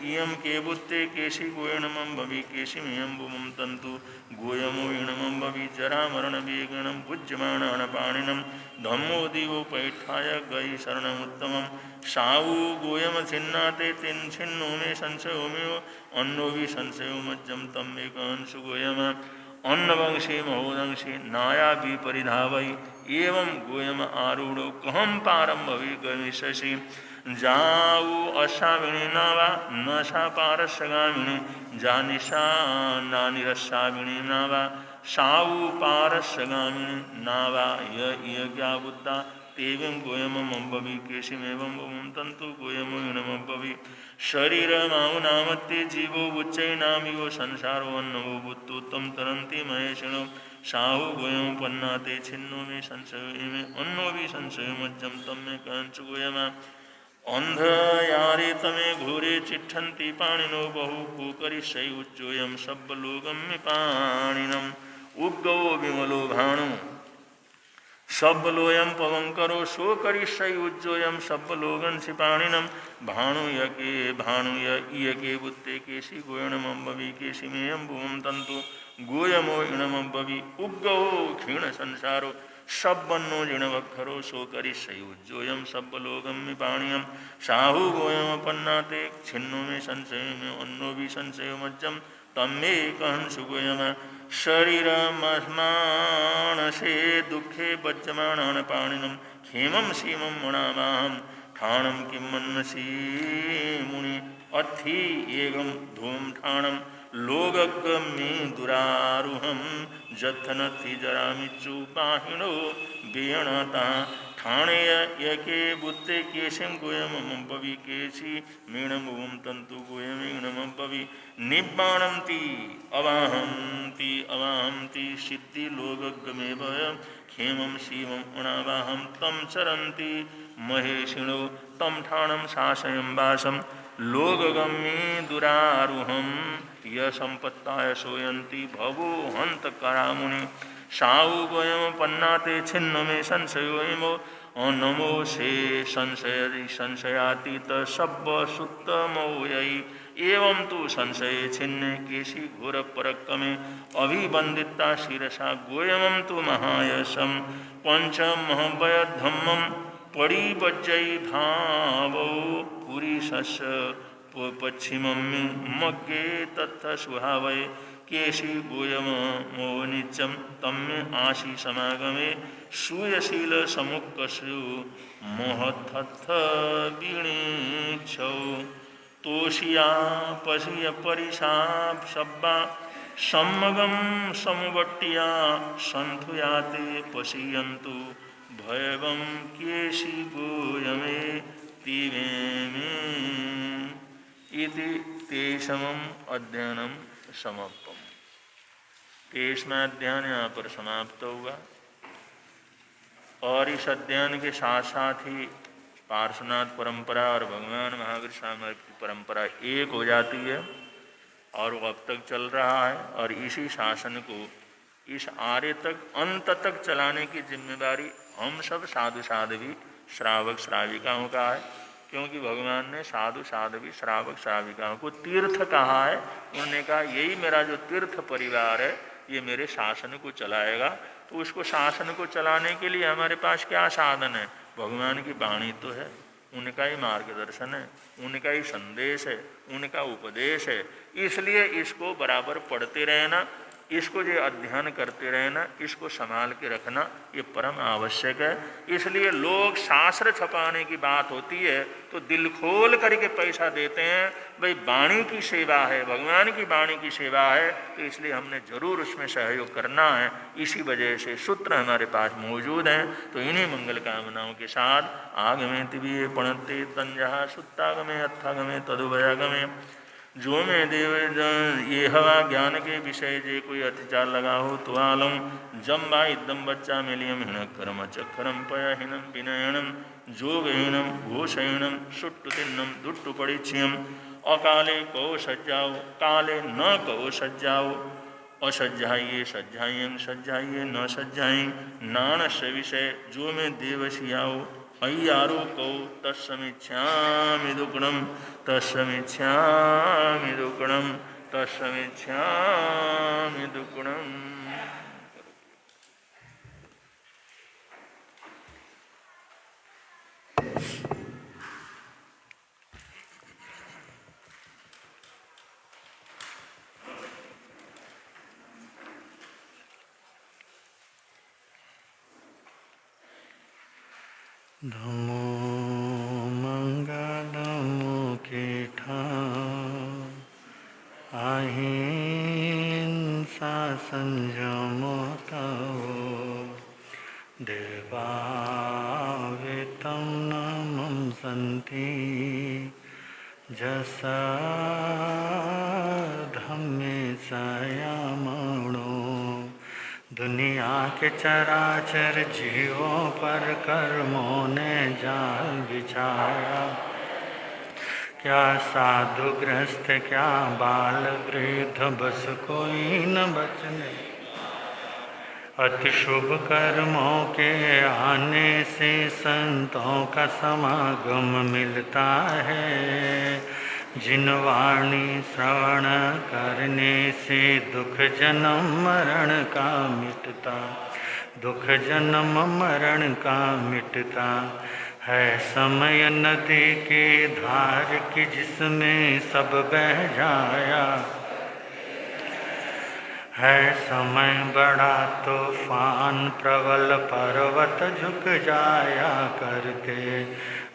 इयम के बुत्ते केशी गोयणमं भवि केशिमियं भुवं तंतु गोयमो इणमं भवि जरा मरण वेगणं पूज्यमाणान पाणिनं धम्मो दिवो पैठाय गई शरणमुत्तमं सावु गोयम छिन्नाते तिन छिन्नो में संशयो में अन्नो भी संशयो मज्जम तम में कंसु गोयम अन्नवंशी महोदंशी नाया भी परिधावई एवं गोयम आरूढ़ो कहम पारम भवि गमिष्यसि जाऊ अश्वामिणी नावा नशा पारस्यगामिनी जानिशा नानिरस्वामिणी नावा साऊ पारस्यगामिनी नावा यज्ञा बुद्धा तेवं गोयमंबवि केशिमेवं भुवं तंतु गोयमो इणमंबवि शरीर माउ नामत्ते जीवो उच्चैनामिवो संसारो अन्नवो बुद्धोत्तम तरंति महेशिणो साहु गोयम पन्नाते छिन्नो में संशयो में अन्नो भी संशयो मज्जम तम में कंचु गोयमा अंध यारे तमे घोरे चिठन्ति पाणिनो बहु कोकरि सै उच्चोयम सब्बलोगम पाणिनम उग्गो विमलो भाणु सब्बलोयम पवंकरो शोकरि सै उज्जोयम सब्बलोगन पाणिनम भाणु यके बुत्ते केशी गोयणमंबवि केशिमेयं भुवं तंतु गोयमो इणमंबवि उग्गो क्षीण संसारो सब्बन्नो जिणवक्षरो शोकरि सयुज्जोयम सब्बलोगम पाणियम साहु गोयम पन्नाते छिन्नो में संशय में अन्नो भी संशय मज्जम तम्मे कहंसु गोयम शरीर मानसे दुखे बज्जमाणान पाणिनम खेमं सीमं मणामाहम ठाणम किं मन्नसी मुनि अथि एगम धूम ठाणम लोगग्मे दुरारुहम जथनथि जरामिच्चु पाहिणो बेणता ठाणेय यके बुत्ते केशिं गोयमंबवि केशि मीणमुवं तंतु गोयमीणमंबवि निब्बाणंति अवाहंति सिद्धि लोगग्मेव खेमं शिवं अणावाहं तम चरन्ति महेशिणो तम ठाणं शासयं वासं लोगगम्ये दुरारुहम य संपत्ताय सोयंती भवो हंत करामुनि साहु गोयम पन्नाते छिन्न में संशयो नमो से संशयातीत सब्ब सुत्तमोयई एवं तो संशय छिन्न केशी घोर परक्कमे अभिवंदिता शिरसा गोयमं तो महायशम पंचम महवय धम्मम परिवज्जयी भावो पुरी सस पश्चिमं मग्गे तत्थ सुहावय केशी गोयम मोनिचम तम्मे आशी समागमे सूयशील समुक्कस्यु मोहत्थ वीणीक्षौ तोषिया पशिय परिशाप सब्बा सम्मगम समुवट्टिया संथुयाते पशीयन्तु भयवं केशी गोयमे तिवेमे इति तेषमं अध्ययनम समाप्तम। 23वां अध्ययन यहाँ पर समाप्त होगा और इस अध्ययन के साथ साथ ही पार्श्वनाथ परंपरा और भगवान महावीर स्वामी की परंपरा एक हो जाती है और वो अब तक चल रहा है और इसी शासन को इस आर्य तक अंत तक चलाने की जिम्मेदारी हम सब साधु साध्वी श्रावक श्राविकाओं का है, क्योंकि भगवान ने साधु साध्वी श्रावक श्राविकाओं को तीर्थ कहा है। उन्होंने कहा यही मेरा जो तीर्थ परिवार है ये मेरे शासन को चलाएगा। तो उसको शासन को चलाने के लिए हमारे पास क्या साधन है? भगवान की वाणी तो है, उनका ही मार्गदर्शन है, उनका ही संदेश है, उनका उपदेश है। इसलिए इसको बराबर पढ़ते रहना इसको जो अध्ययन करते रहना, इसको संभाल के रखना, ये परम आवश्यक है। इसलिए लोग शास्त्र छपाने की बात होती है तो दिल खोल करके पैसा देते हैं, भाई वाणी की सेवा है, भगवान की वाणी की सेवा है, तो इसलिए हमने जरूर उसमें सहयोग करना है। इसी वजह से सूत्र हमारे पास मौजूद हैं। तो इन्हीं मंगल कामनाओं के साथ आगमे तिबिये पणते तंजहा सुत्तागमे अत्थागमे तदुभयागमे जो में देव ये हवा ज्ञान के विषय जे कोई अतिचार लगा हो तो आलम जम्बा इदम बच्चा मिलियम हिण कर्म चक्रम पयहीनम विनयनम जोगहीनम घोषहीनम सुट्टुतिन्नम दुट्टु परिचयम अकाले कहो सज्जाओ काले न कहो सज्जाओ असज्जाइए सज्जाइयं सज्जाइए न सज्जाई नानस विषय जो में देवसियाओ अय्यारो कहो तत्समीक्षामि दुक्कड़म तत्समीक्षामि दुक्कड़म तत्समीक्षामि दुक्कड़म। धम्मो मंगलमुखी ठाम अहिंसा संयमो तवो देवावितं नमं सन्ति जसा धम्मे संयमणो। दुनिया के चराचर जीवों पर कर्मों ने जाल बिछाया, क्या साधु ग्रस्त क्या बाल वृद्ध बस कोई न बचने। अति शुभ कर्मों के आने से संतों का समागम मिलता है, जिन वाणी श्रवण करने से दुख जन्म मरण का मिटता, दुख जन्म मरण का मिटता है। समय नदी के धार की जिसमें सब बह जाया है, समय बड़ा तूफान प्रबल पर्वत झुक जाया करते।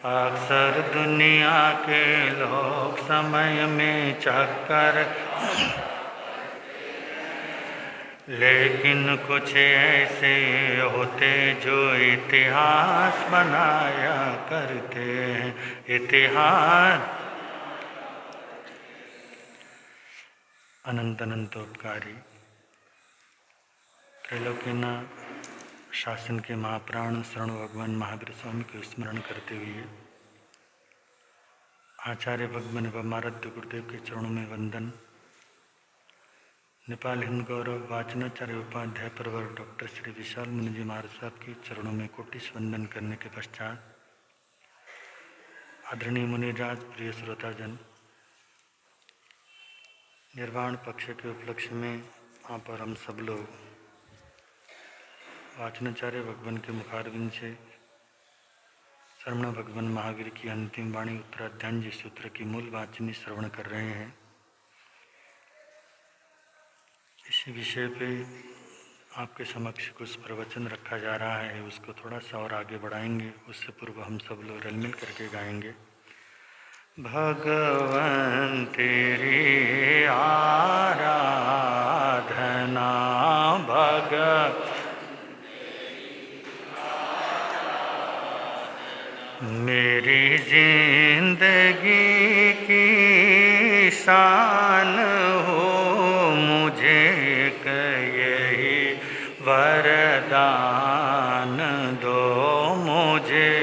अक्सर दुनिया के लोग समय में चक्कर, लेकिन कुछ ऐसे होते जो इतिहास बनाया करते हैं। इतिहास अनंत अनंतोपकारी त्रैलोक्यनाथ शासन के महाप्राण शरण भगवान महावीर स्वामी को स्मरण करते हुए आचार्य भगवान व मारद्य गुरुदेव के चरणों में वंदन। नेपाल हिंद गौरव वाचनाचार्य उपाध्याय प्रवर डॉक्टर श्री विशाल मुनि जी महाराज साहब के चरणों में कोटि वंदन करने के पश्चात आदरणीय मुनिराज, प्रिय श्रोताजन, निर्वाण पक्ष के उपलक्ष्य में आप और हम सब लोग वाचनाचार्य भगवान के मुखारविंद से श्रवण भगवान महावीर की अंतिम वाणी उत्तराध्याय जी सूत्र की मूल वाचनी श्रवण कर रहे हैं। इसी विषय पे आपके समक्ष कुछ प्रवचन रखा जा रहा है, उसको थोड़ा सा और आगे बढ़ाएंगे। उससे पूर्व हम सब लोग रलमिल करके गाएंगे। भगवान तेरी आराधना मेरी जिंदगी की शान हो, मुझे यही वरदान दो, मुझे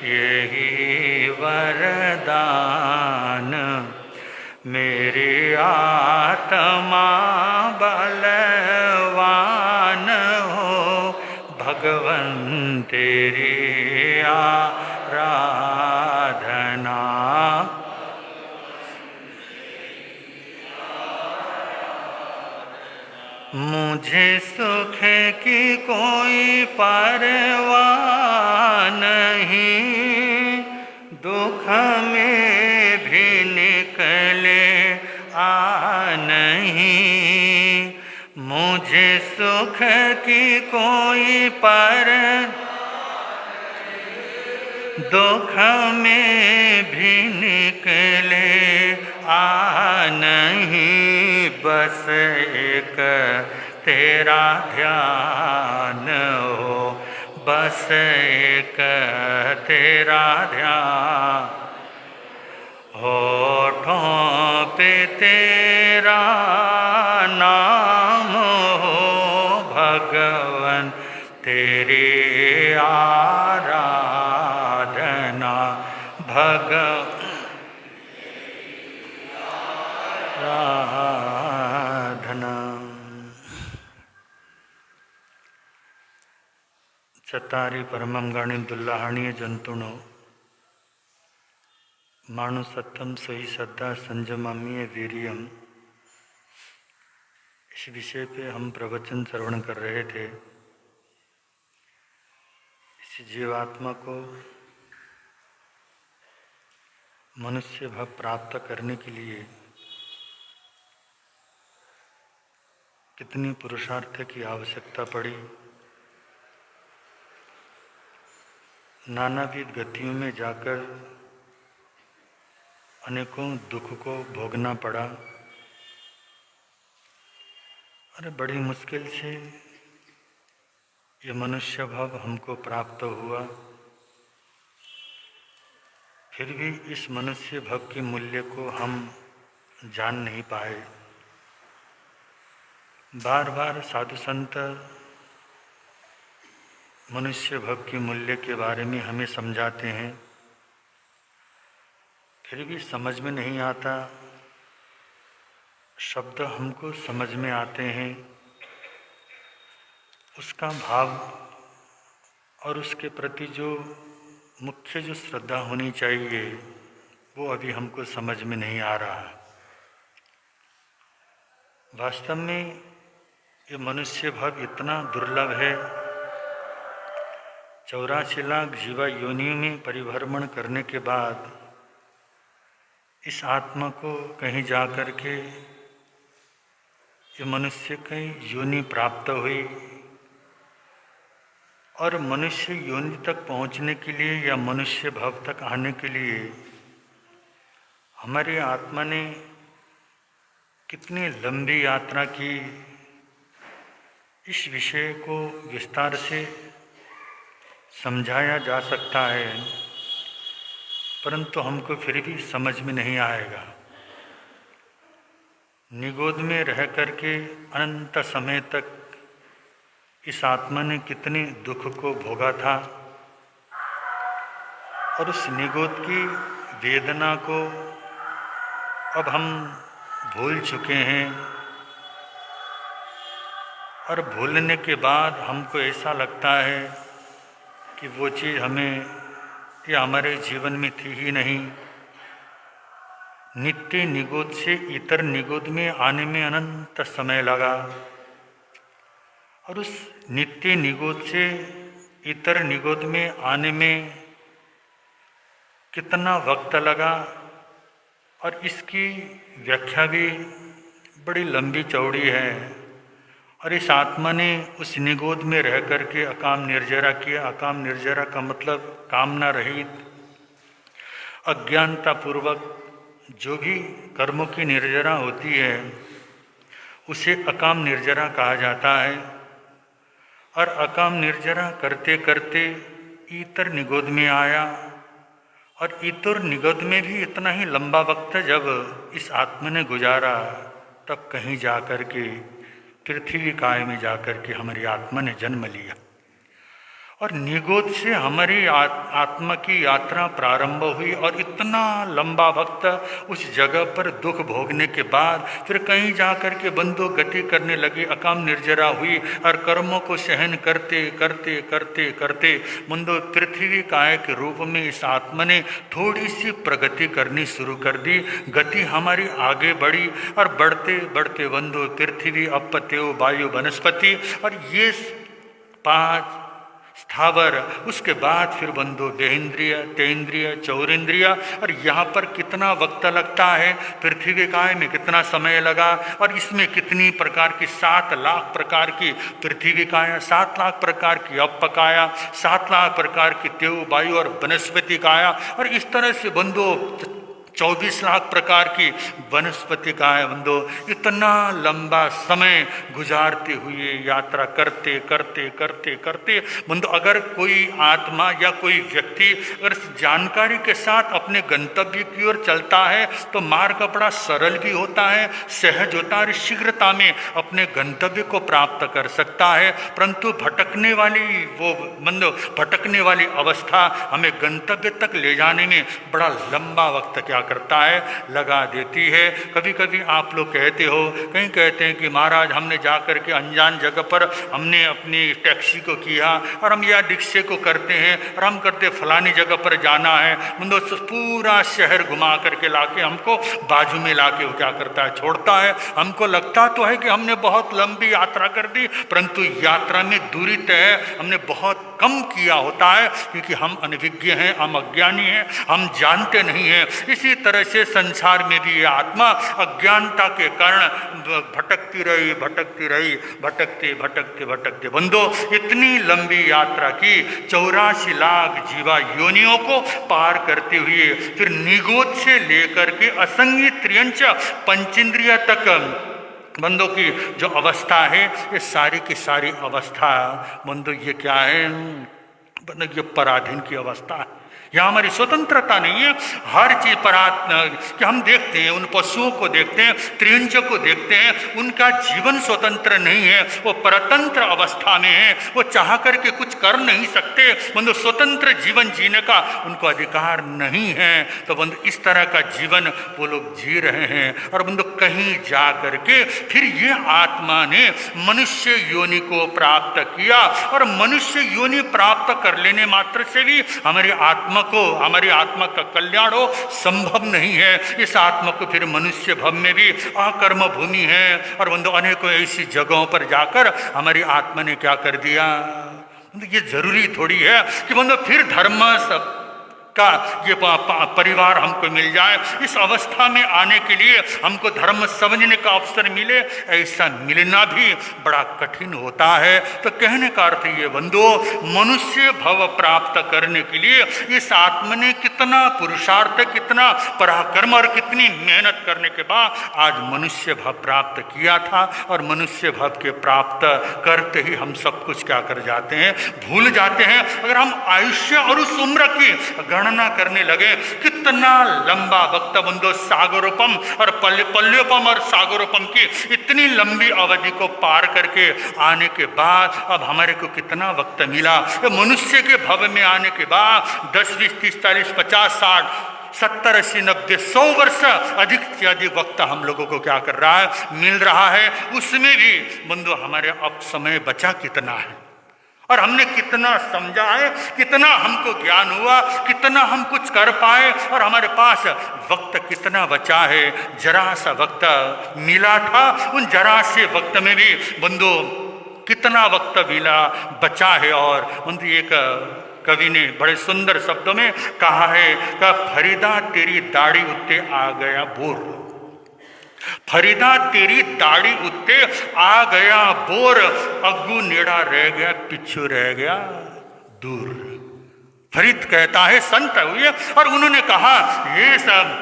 यही वरदान। मेरी आत्मा बलवान हो, भगवन तेरी आराधना। मुझे सुख की कोई परवाह नहीं, दुख में भी निकले आ नहीं। सुख की कोई पर दुख में भी निकले नहीं, बस एक तेरा ध्यान हो, बस एक तेरा ध्यान। होठों पे तेरा नाम हो भगवन, तेरी आराधना आराधना। चत्तारि परमं गणिं दुल्लाहणीय जंतुनो मानुसत्तम सही श्रद्धा संजमामीय वीरियम। इस विषय पे हम प्रवचन श्रवण कर रहे थे। इस जीवात्मा को मनुष्य भाव प्राप्त करने के लिए कितनी पुरुषार्थ की आवश्यकता पड़ी, नानाविध गतियों में जाकर अनेकों दुख को भोगना पड़ा। अरे बड़ी मुश्किल से ये मनुष्य भाव हमको प्राप्त हुआ, फिर भी इस मनुष्य भाव के मूल्य को हम जान नहीं पाए। बार बार साधु संत मनुष्य भाव के मूल्य के बारे में हमें समझाते हैं, फिर भी समझ में नहीं आता। शब्द हमको समझ में आते हैं, उसका भाव और उसके प्रति जो मुख्य जो श्रद्धा होनी चाहिए वो अभी हमको समझ में नहीं आ रहा। वास्तव में ये मनुष्य भाव इतना दुर्लभ है। 84 लाख जीवा योनियों में परिभ्रमण करने के बाद इस आत्मा को कहीं जा कर के ये मनुष्य की योनि प्राप्त हुई, और मनुष्य योनि तक पहुंचने के लिए या मनुष्य भाव तक आने के लिए हमारी आत्मा ने कितनी लंबी यात्रा की। इस विषय को विस्तार से समझाया जा सकता है, परंतु हमको फिर भी समझ में नहीं आएगा। निगोद में रह करके अनंत समय तक इस आत्मा ने कितने दुख को भोगा था, और उस निगोद की वेदना को अब हम भूल चुके हैं। और भूलने के बाद हमको ऐसा लगता है कि वो चीज़ हमें या हमारे जीवन में थी ही नहीं। नित्य निगोद से इतर निगोद में आने में अनंत समय लगा, और उस नित्य निगोद से इतर निगोद में आने में कितना वक्त लगा, और इसकी व्याख्या भी बड़ी लंबी चौड़ी है। और इस आत्मा ने उस निगोद में रह कर के अकाम निर्जरा किया। अकाम निर्जरा का मतलब कामना रहित, अज्ञानता पूर्वक जो भी कर्मों की निर्जरा होती है उसे अकाम निर्जरा कहा जाता है। और अकाम निर्जरा करते करते ईतर निगोद में आया, और ईतर निगोद में भी इतना ही लंबा वक्त जब इस आत्मा ने गुजारा, तब कहीं जा कर के पृथ्वी काय में जाकर के हमारी आत्मा ने जन्म लिया। और निगोद से हमारी आत्मा की यात्रा प्रारंभ हुई, और इतना लंबा वक्त उस जगह पर दुख भोगने के बाद फिर कहीं जा कर के बंदो गति करने लगी, अकाम निर्जरा हुई, और कर्मों को सहन करते करते करते करते बंदो पृथ्वी काय के रूप में इस आत्मा ने थोड़ी सी प्रगति करनी शुरू कर दी। गति हमारी आगे बढ़ी, और बढ़ते बढ़ते बंदो पृथ्वी, अपत्यु, वायु, वनस्पति, और ये 5 स्थावर, उसके बाद फिर बंधु देहेंद्रिय, तेन्द्रिय, चौरेंद्रिय। और यहाँ पर कितना वक्त लगता है, पृथ्वी काय में कितना समय लगा, और इसमें कितनी प्रकार की 7 लाख प्रकार की पृथ्वी काया, 7 लाख प्रकार की अपकाया, 7 लाख प्रकार की तेव, वायु और वनस्पति काया, और इस तरह से बंधु 24 लाख प्रकार की वनस्पति का है बंधु। इतना लंबा समय गुजारते हुए यात्रा करते करते करते करते बंधु, अगर कोई आत्मा या कोई व्यक्ति अगर जानकारी के साथ अपने गंतव्य की ओर चलता है तो मार्ग बड़ा सरल भी होता है, सहज होता है, शीघ्रता में अपने गंतव्य को प्राप्त कर सकता है। परंतु भटकने वाली अवस्था हमें गंतव्य तक ले जाने में बड़ा लंबा वक्त क्या करता है, लगा देती है। कभी कभी आप लोग कहते हो, कहीं कहते हैं कि महाराज हमने जा कर के अनजान जगह पर हमने अपनी टैक्सी को किया और हम या रिक्शे को करते हैं और हम करते फलानी जगह पर जाना है, मतलब पूरा शहर घुमा करके लाके हमको बाजू में लाके वो क्या करता है, छोड़ता है। हमको लगता तो है कि हमने बहुत लंबी यात्रा कर दी, परंतु यात्रा में दूरी तय हमने बहुत कम किया होता है, क्योंकि हम अनभिज्ञ हैं, हम अज्ञानी हैं, हम जानते नहीं हैं। इसी तरह से संसार में भी ये आत्मा अज्ञानता के कारण भटकती रही, भटकते बंधो इतनी लंबी यात्रा की, 84 लाख जीवा योनियों को पार करते हुए फिर निगोद से लेकर के असंगी त्रियंच पंचेंद्रिय तक बंधु की जो अवस्था है, ये सारी की सारी अवस्था बंधु ये क्या है, बंधु ये पराधीन की अवस्था है। यहाँ हमारी स्वतंत्रता नहीं है। हर चीज कि हम देखते हैं, उन पशुओं को देखते हैं, त्रियंचों को देखते हैं, उनका जीवन स्वतंत्र नहीं है, वो परतंत्र अवस्था में है, वो चाह करके कुछ कर नहीं सकते, बंधु स्वतंत्र जीवन जीने का उनको अधिकार नहीं है। तो बंधु इस तरह का जीवन वो लोग जी रहे हैं। और बंधु कहीं जा करके फिर ये आत्मा ने मनुष्य योनि को प्राप्त किया, और मनुष्य योनि प्राप्त कर लेने मात्र से भी हमारी आत्मा का कल्याण हो संभव नहीं है। इस आत्मा को फिर मनुष्य भव में भी अकर्म भूमि है। और बंधु अनेकों ऐसी जगहों पर जाकर हमारी आत्मा ने क्या कर दिया, ये जरूरी थोड़ी है कि बंधु फिर धर्म सब का ये परिवार हमको मिल जाए। इस अवस्था में आने के लिए हमको धर्म समझने का अवसर मिले, ऐसा मिलना भी बड़ा कठिन होता है। तो कहने का अर्थ ये बंधु, मनुष्य भव प्राप्त करने के लिए इस आत्मा ने कितना पुरुषार्थ, कितना पराक्रम और कितनी मेहनत करने के बाद आज मनुष्य भव प्राप्त किया था। और मनुष्य भव के प्राप्त करते ही हम सब कुछ क्या कर जाते हैं, भूल जाते हैं। अगर हम आयुष्य और उस उम्र की गणना करने लगे, कितना लंबा वक्त बंधु, सागरोपम और पल्योपम और सागरोपम की इतनी लंबी अवधि को पार करके आने के बाद अब हमारे को कितना वक्त मिला। मनुष्य के भव में आने के बाद 10, 20, 30, 40, 50, 60, 70, 80, 90, 100 वर्ष अधिक से अधिक वक्त हम लोगों को क्या कर रहा है, मिल रहा है। उसमें भी बंधु हमारे अब समय बचा कितना है, और हमने कितना समझा है, कितना हमको ज्ञान हुआ, कितना हम कुछ कर पाए, और हमारे पास वक्त कितना बचा है। जरा सा वक्त मिला था, उन जरा से वक्त में भी बंधु कितना वक्त मिला बचा है। और बंधु एक कवि ने बड़े सुंदर शब्दों में कहा है कि फरीदा तेरी दाढ़ी उत्ते आ गया बोर, फरीदा तेरी दाढ़ी उत्ते आ गया बोर, अग्गू नेड़ा रह गया पिछू रह गया दूर। फरीद कहता है, संत हुए और उन्होंने कहा ये सब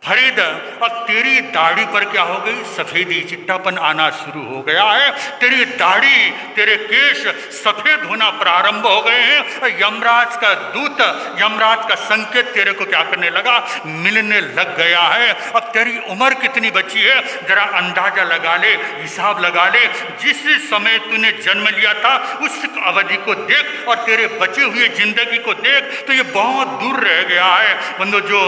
फरीद, और तेरी दाढ़ी पर क्या हो गई, सफेदी, चिट्टापन आना शुरू हो गया है। तेरी दाढ़ी, तेरे केश सफेद होना प्रारंभ हो गए हैं। यमराज का दूत, यमराज का संकेत तेरे को क्या करने लगा, मिलने लग गया है। अब तेरी उम्र कितनी बची है, जरा अंदाजा लगा ले, हिसाब लगा ले। जिस समय तूने जन्म लिया था उस अवधि को देख और तेरे बचे हुए जिंदगी को देख, तो ये बहुत दूर रह गया है बंधु। जो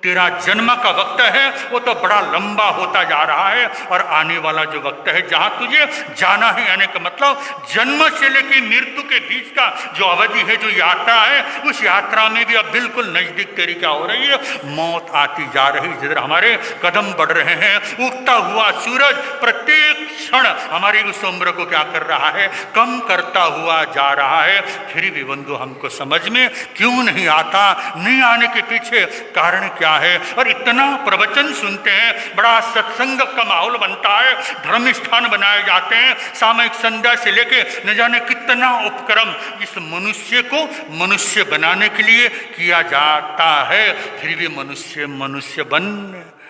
तेरा जन्म का वक्त है वो तो बड़ा लंबा होता जा रहा है, और आने वाला जो वक्त है जहां तुझे जाना है, यानी का मतलब जन्म से लेकर मृत्यु के बीच का जो अवधि है, जो यात्रा है, उस यात्रा में भी अब बिल्कुल नजदीक तेरी क्या हो रही है, मौत आती जा रही है। जिधर हमारे कदम बढ़ रहे हैं, उगता हुआ सूरज प्रत्येक क्षण हमारी उस उम्र को क्या कर रहा है, कम करता हुआ जा रहा है। फिर भी बंधु हमको समझ में क्यों नहीं आता, नहीं आने के पीछे कारण क्या है। और इतना प्रवचन सुनते हैं, बड़ा सत्संग का माहौल बनता है, धर्म स्थान बनाए जाते हैं, सामयिक संध्या से लेके न जाने कितना उपक्रम इस मनुष्य को मनुष्य बनाने के लिए किया जाता है, फिर भी मनुष्य मनुष्य बन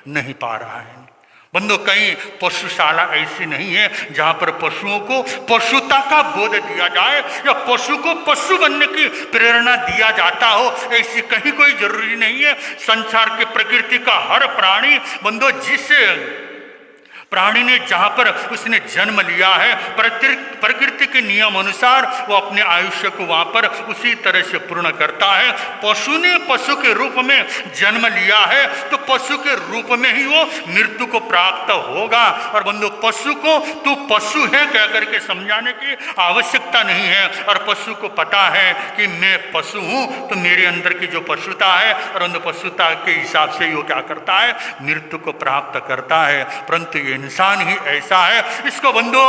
नहीं पा रहा है। बंधु कहीं पशुशाला ऐसी नहीं है जहां पर पशुओं को पशुता का बोध दिया जाए या पशु को पशु बनने की प्रेरणा दिया जाता हो, ऐसी कहीं कोई जरूरी नहीं है। संसार के प्रकृति का हर प्राणी बंधु, जिस प्राणी ने जहां पर उसने जन्म लिया है, प्रकृति के नियम अनुसार वो अपने आयुष्य को वहां पर उसी तरह से पूर्ण करता है। पशु ने पशु के रूप में जन्म लिया है तो पशु के रूप में ही वो मृत्यु को प्राप्त होगा। और बंधु बंधु को तू पशु है कह करके समझाने की आवश्यकता नहीं है, और पशु को पता है कि मैं पशु हूं तो मेरे अंदर की जो पशुता है, और उन पशुता के हिसाब से वो क्या करता है, मृत्यु को प्राप्त करता है। परंतु ये इंसान ही ऐसा है, इसको बंधु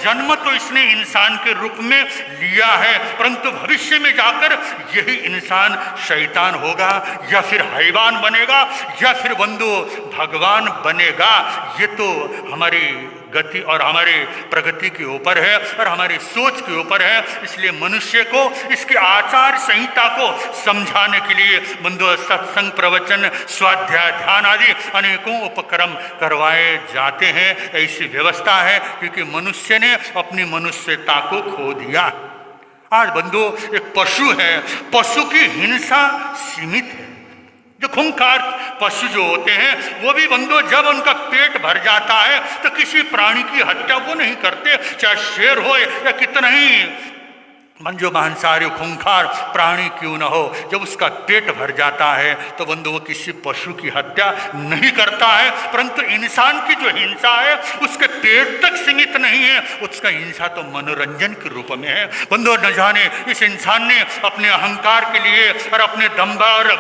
जन्म तो इसने इंसान के रूप में लिया है, परंतु भविष्य में जाकर यही इंसान शैतान होगा या फिर हैवान बनेगा या फिर बंधु भगवान बनेगा। ये तो हमारी गति और हमारे प्रगति के ऊपर है और हमारी सोच के ऊपर है। इसलिए मनुष्य को इसके आचार संहिता को समझाने के लिए बंधु सत्संग, प्रवचन, स्वाध्याय, ध्यान आदि अनेकों उपक्रम करवाए जाते हैं। ऐसी व्यवस्था है क्योंकि मनुष्य ने अपनी मनुष्यता को खो दिया। आज बंधु एक पशु है, पशु की हिंसा सीमित है। जो खूंखार पशु जो होते हैं वो भी बंधु जब उनका पेट भर जाता है तो किसी प्राणी की हत्या वो नहीं करते, चाहे शेर हो या कितना ही जो मांसाहारी खूंखार प्राणी क्यों न हो। जब उसका पेट भर जाता है तो बंधु वो किसी पशु की हत्या नहीं करता है। परंतु इंसान की जो हिंसा है उसके पेट तक सीमित नहीं है, उसका हिंसा तो मनोरंजन के रूप में है। बंधु न जाने इस इंसान ने अपने अहंकार के लिए और अपने दंभ और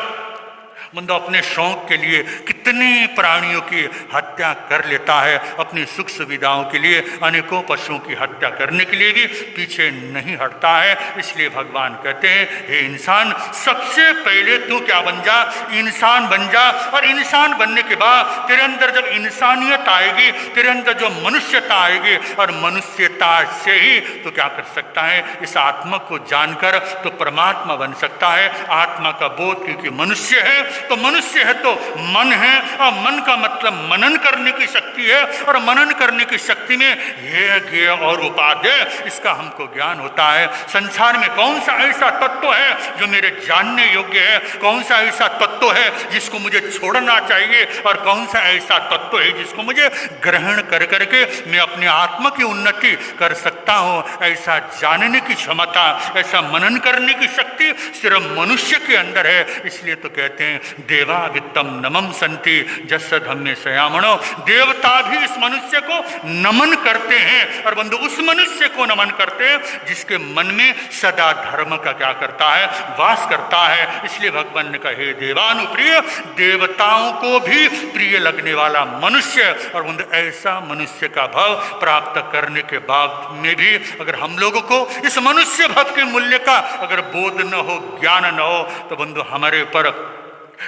बंधु अपने शौक के लिए कितने प्राणियों की हत्या कर लेता है। अपनी सुख सुविधाओं के लिए अनेकों पशुओं की हत्या करने के लिए भी पीछे नहीं हटता है। इसलिए भगवान कहते हैं, हे इंसान, सबसे पहले तू क्या बन जा, इंसान बन जा। और इंसान बनने के बाद तेरे अंदर जब इंसानियत आएगी, तेरे अंदर जो मनुष्यता आएगी, और मनुष्यता से ही तो क्या कर सकता है, इस आत्मा को जानकर तो परमात्मा बन सकता है। आत्मा का बोध, क्योंकि मनुष्य है तो मनुष्य है तो मन है, और मन का मतलब मनन करने की शक्ति है, और मनन करने की शक्ति में ये ज्ञेय और उपादेय इसका हमको ज्ञान होता है। संसार में कौन सा ऐसा तत्व है जो मेरे जानने योग्य है, कौन सा ऐसा तत्व है जिसको मुझे छोड़ना चाहिए, और कौन सा ऐसा तत्व है जिसको मुझे ग्रहण कर करके मैं अपने आत्मा की उन्नति कर सकता हूँ। ऐसा जानने की क्षमता, ऐसा मनन करने की शक्ति सिर्फ मनुष्य के अंदर है। इसलिए तो कहते हैं, देवा वित्तम नमम संति जस्य धम्मे सयामणो। देवता भी इस मनुष्य को नमन करते हैं, और बंधु उस मनुष्य को नमन करते हैं जिसके मन में सदा धर्म का क्या करता है, वास करता है। इसलिए भगवान ने कहा, हे देवानुप्रिय, देवताओं को भी प्रिय लगने वाला मनुष्य। और बंधु ऐसा मनुष्य का भाव प्राप्त करने के बाद में भी अगर हम लोगों को इस मनुष्य भाव के मूल्य का अगर बोध न हो, ज्ञान न हो, तो बंधु हमारे ऊपर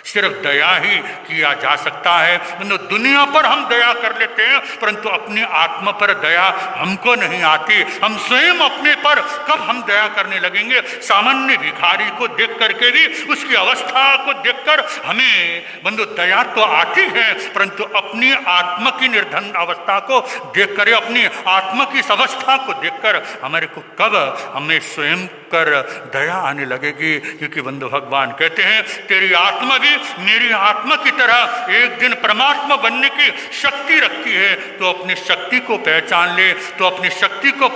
सिर्फ दया ही किया जा सकता है। मतलब दुनिया पर हम दया कर लेते हैं, परंतु अपनी आत्मा पर दया हमको नहीं आती। हम स्वयं अपने पर कब हम दया करने लगेंगे? सामान्य भिखारी को देख करके भी उसकी अवस्था को देखकर हमें बंधु दया तो आती है, परंतु अपनी आत्मा की निर्धन अवस्था को देखकर, अपनी आत्मा की इस अवस्था को देखकर हमारे को कब हमें स्वयं कर दया आने लगेगी? क्योंकि बंधु भगवान कहते हैं, तेरी आत्मा आत्मा भी मेरी आत्मा की तरह एक दिन परमात्मा बनने की शक्ति रखती है, तो अपनी शक्ति को पहचान ले, तो अपनी शक्ति को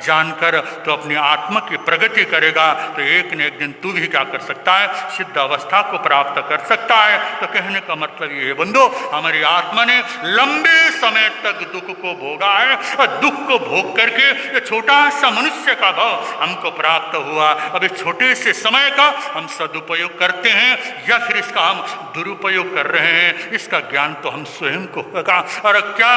जानकर तो अपनी आत्मा की प्रगति करेगा, तो एक न एक दिन तू भी क्या कर सकता है, सिद्ध अवस्था को प्राप्त कर सकता है। तो कहने का मतलब ये है बंधु, हमारी आत्मा ने लंबे समय तक दुख को भोगा है, और दुख को भोग करके ये छोटा सा मनुष्य का भाव हमको प्राप्त हुआ। अब इस छोटे से समय का हम सदुपयोग करते हैं या फिर इसका हम दुरुपयोग कर रहे हैं, इसका ज्ञान तो हम स्वयं को होगा। और क्या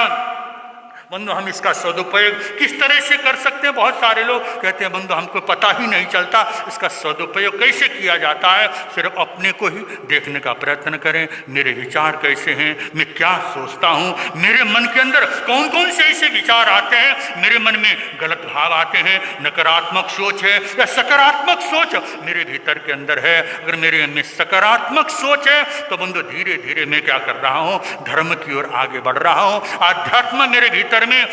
बंधु हम इसका सदुपयोग किस तरह से कर सकते हैं? बहुत सारे लोग कहते हैं बंधु हमको पता ही नहीं चलता इसका सदुपयोग कैसे किया जाता है। सिर्फ अपने को ही देखने का प्रयत्न करें, मेरे विचार कैसे हैं, मैं क्या सोचता हूँ, मेरे मन के अंदर कौन कौन से ऐसे विचार आते हैं, मेरे मन में गलत भाव आते हैं, नकारात्मक सोच है या सकारात्मक सोच मेरे भीतर के अंदर है। अगर मेरे में सकारात्मक सोच है तो बंधु धीरे धीरे मैं क्या कर रहा हूँ, धर्म की ओर आगे बढ़ रहा हूँ, आध्यात्म मेरे भीतर में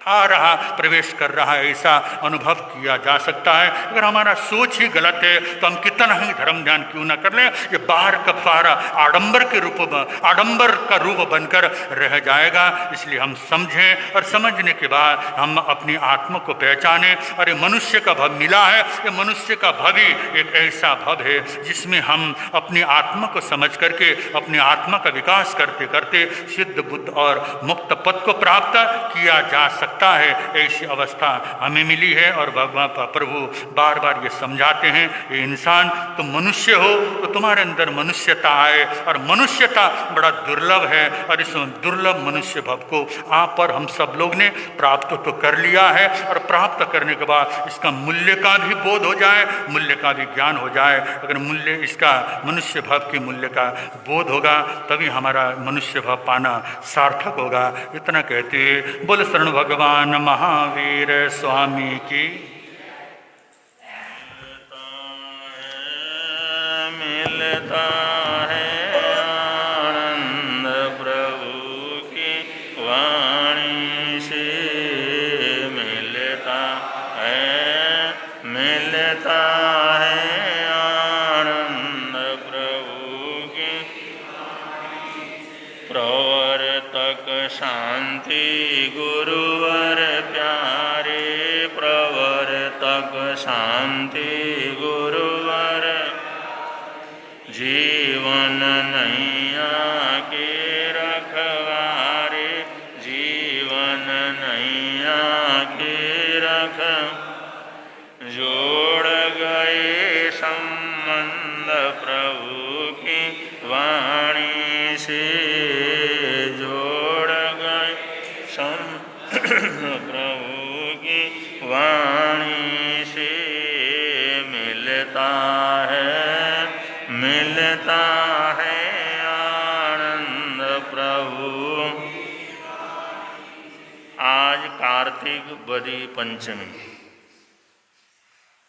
आ रहा, प्रवेश कर रहा है, ऐसा अनुभव किया जा सकता है। अगर हमारा सोच ही गलत है तो हम कितना ही धर्म ध्यान क्यों ना कर लें, ये बार का बार आडंबर के रूप में, आडंबर का रूप बनकर रह जाएगा। इसलिए हम समझें और समझने के बाद हम अपनी आत्मा को पहचानें। और ये मनुष्य का भव मिला है, ये मनुष्य का भव ही एक ऐसा भव है जिसमें हम अपनी आत्मा को समझ करके अपनी आत्मा का विकास करते करते सिद्ध बुद्ध और मुक्त पद को प्राप्त किया जा सकता है। ऐसी अवस्था हमें मिली है और भगवान प्रभु बार बार ये समझाते हैं, ये इंसान तुम मनुष्य हो तो तुम्हारे अंदर मनुष्यता आए, और मनुष्यता बड़ा दुर्लभ है, और इस दुर्लभ मनुष्य भव को आप पर हम सब लोग ने प्राप्त तो कर लिया है। और प्राप्त करने के बाद इसका मूल्य का भी बोध हो जाए, मूल्य का भी ज्ञान हो जाए। अगर मूल्य इसका मनुष्य भव के मूल्य का बोध होगा तभी हमारा मनुष्य भव पाना सार्थक होगा। इतना कहते बोल शरण भगवान महावीर स्वामी की। मिलता है आनंद प्रभु की वाणी से, मिलता है आनंद प्रभु की प्रवर्तक शांति गुरुवर प्यारे, प्रवर्तक शांति गुरुवर जीवन नैया के रखवारे, जीवन नैया के रख जोड़ गए संबंध प्रभु की वाणी से, जोड़ गए प्रभु की वाणी से। मिलता है आनंद प्रभु। आज कार्तिक बदी पंचमी,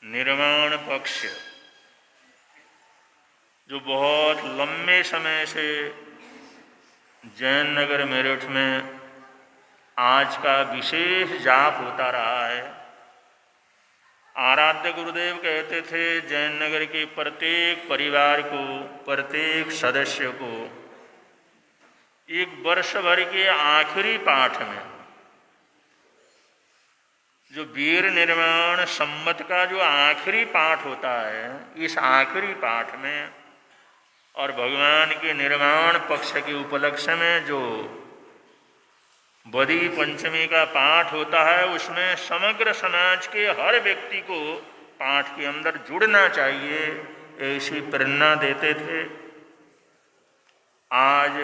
निर्वाण पक्ष, जो बहुत लंबे समय से जैन नगर मेरठ में आज का विशेष जाप होता रहा है। आराध्य गुरुदेव कहते थे जैन नगर के प्रत्येक परिवार को, प्रत्येक सदस्य को एक वर्ष भर के आखिरी पाठ में, जो वीर निर्माण संवत का जो आखिरी पाठ होता है, इस आखिरी पाठ में और भगवान के निर्माण पक्ष के उपलक्ष्य में जो बदी पंचमी का पाठ होता है, उसमें समग्र समाज के हर व्यक्ति को पाठ के अंदर जुड़ना चाहिए, ऐसी प्रेरणा देते थे। आज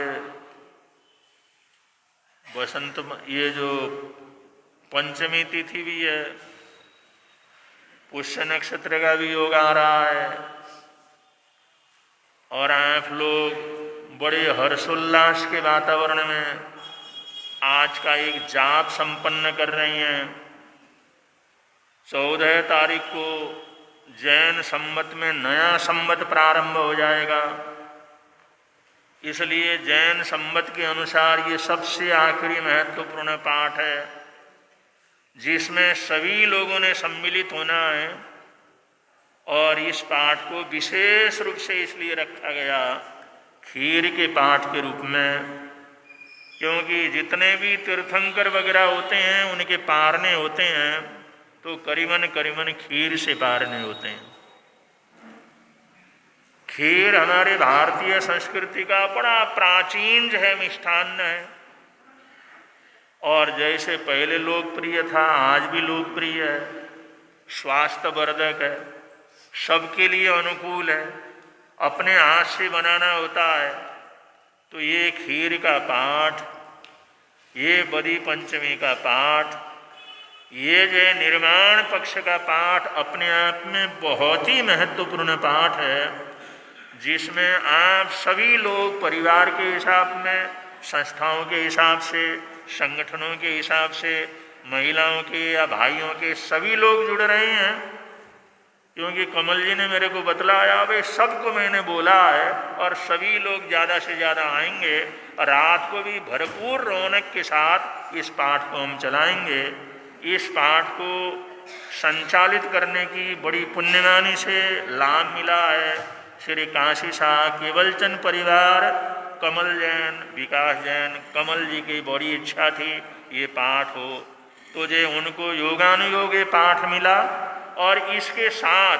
बसंत, ये जो पंचमी तिथि भी है, पुष्य नक्षत्र का भी योग आ रहा है, और आप लोग बड़े हर्षोल्लास के वातावरण में आज का एक जाप संपन्न कर रही हैं। 14 तारीख को जैन संवत में नया संवत प्रारंभ हो जाएगा, इसलिए जैन संवत के अनुसार ये सबसे आखिरी महत्वपूर्ण पाठ है, जिसमें सभी लोगों ने सम्मिलित होना है। और इस पाठ को विशेष रूप से इसलिए रखा गया खीर के पाठ के रूप में, क्योंकि जितने भी तीर्थंकर वगैरह होते हैं उनके पारने होते हैं तो करीबन खीर से पारने होते हैं। खीर हमारे भारतीय संस्कृति का बड़ा प्राचीन जो है मिष्ठान्न है, और जैसे पहले लोकप्रिय था आज भी लोकप्रिय है, स्वास्थ्यवर्धक है, सबके लिए अनुकूल है, अपने हाथ से बनाना होता है। तो ये खीर का पाठ, ये बदी पंचमी का पाठ, ये जो निर्माण पक्ष का पाठ अपने आप में बहुत ही महत्वपूर्ण पाठ है, जिसमें आप सभी लोग परिवार के हिसाब में, संस्थाओं के हिसाब से, संगठनों के हिसाब से, महिलाओं के या भाइयों के सभी लोग जुड़ रहे हैं। क्योंकि कमल जी ने मेरे को बतलाया, भाई सबको मैंने बोला है और सभी लोग ज़्यादा से ज़्यादा आएंगे, और रात को भी भरपूर रौनक के साथ इस पाठ को हम चलाएंगे। इस पाठ को संचालित करने की बड़ी पुण्यवानी से लाभ मिला है। श्री काशी शाह केवलचंद परिवार, कमल जैन, विकास जैन, कमल जी की बड़ी इच्छा थी ये पाठ हो, तो जे उनको योगानुयोग ये पाठ मिला। और इसके साथ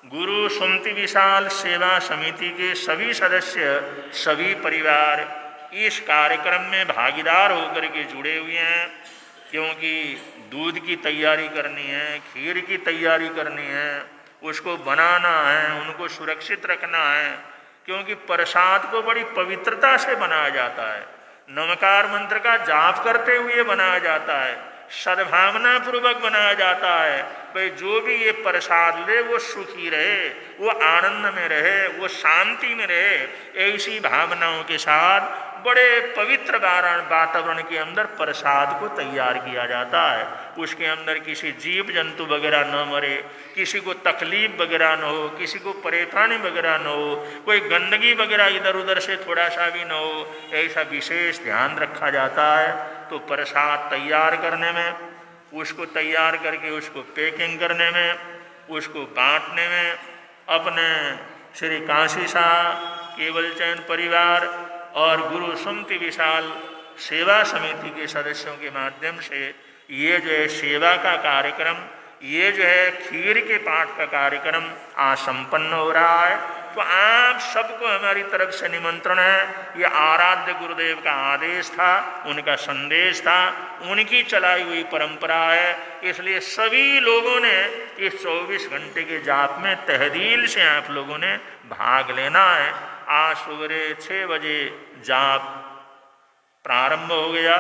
गुरु सुमति विशाल सेवा समिति के सभी सदस्य, सभी परिवार इस कार्यक्रम में भागीदार होकर के जुड़े हुए हैं, क्योंकि दूध की तैयारी करनी है, खीर की तैयारी करनी है, उसको बनाना है, उनको सुरक्षित रखना है, क्योंकि प्रसाद को बड़ी पवित्रता से बनाया जाता है, नमकार मंत्र का जाप करते हुए बनाया जाता है, सद्भावना पूर्वक बनाया जाता है। भाई जो भी ये प्रसाद ले वो सुखी रहे, वो आनंद में रहे, वो शांति में रहे। ऐसी भावनाओं के साथ बड़े पवित्र वातावरण के अंदर प्रसाद को तैयार किया जाता है। उसके अंदर किसी जीव जंतु वगैरह न मरे, किसी को तकलीफ वगैरह न हो, किसी को परेशानी वगैरह न हो, कोई गंदगी वगैरह इधर उधर से थोड़ा सा भी न हो, ऐसा विशेष ध्यान रखा जाता है। तो प्रसाद तैयार करने में, उसको तैयार करके उसको पैकिंग करने में, उसको बांटने में अपने श्री काशी शाह केवलचंद परिवार और गुरु सुमति विशाल सेवा समिति के सदस्यों के माध्यम से ये जो है सेवा का कार्यक्रम, ये जो है खीर के पाठ का कार्यक्रम आज संपन्न हो रहा है। तो आप सबको हमारी तरफ से निमंत्रण है। ये आराध्य गुरुदेव का आदेश था, उनका संदेश था, उनकी चलाई हुई परंपरा है। इसलिए सभी लोगों ने इस 24 घंटे के जाप में तहदील से आप लोगों ने भाग लेना है। आज सवेरे 6 बजे जाप प्रारंभ हो गया,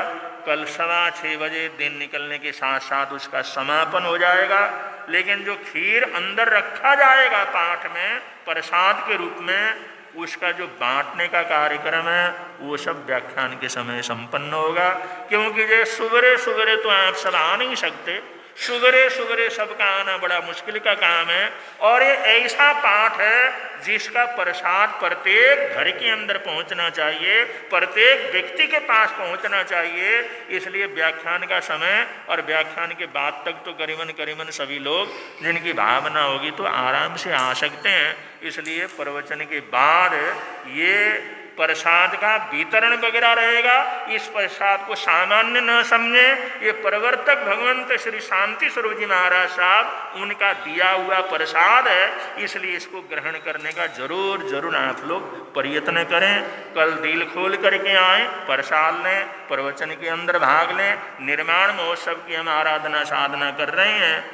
कल 6:15 बजे दिन निकलने के साथ साथ उसका समापन हो जाएगा। लेकिन जो खीर अंदर रखा जाएगा पाठ में प्रसाद के रूप में, उसका जो बांटने का कार्यक्रम है वो सब व्याख्यान के समय संपन्न होगा। क्योंकि ये सुबह सुबह तो आप सब आ नहीं सकते, सुबह सुबह सबका आना बड़ा मुश्किल का काम है। और ये ऐसा पाठ है जिसका प्रसाद प्रत्येक घर के अंदर पहुंचना चाहिए, प्रत्येक व्यक्ति के पास पहुंचना चाहिए। इसलिए व्याख्यान का समय और व्याख्यान के बाद तक तो करीबन सभी लोग जिनकी भावना होगी तो आराम से आ सकते हैं। इसलिए प्रवचन के बाद ये प्रसाद का वितरण वगैरह रहेगा। इस प्रसाद को सामान्य न समझे, ये प्रवर्तक भगवंत श्री शांति स्वरूप जी महाराज साहब उनका दिया हुआ प्रसाद है। इसलिए इसको ग्रहण करने का जरूर आप लोग प्रयत्न करें। कल दिल खोल करके आए, प्रसाद लें, प्रवचन के अंदर भाग लें। निर्माण महोत्सव की हम आराधना साधना कर रहे हैं।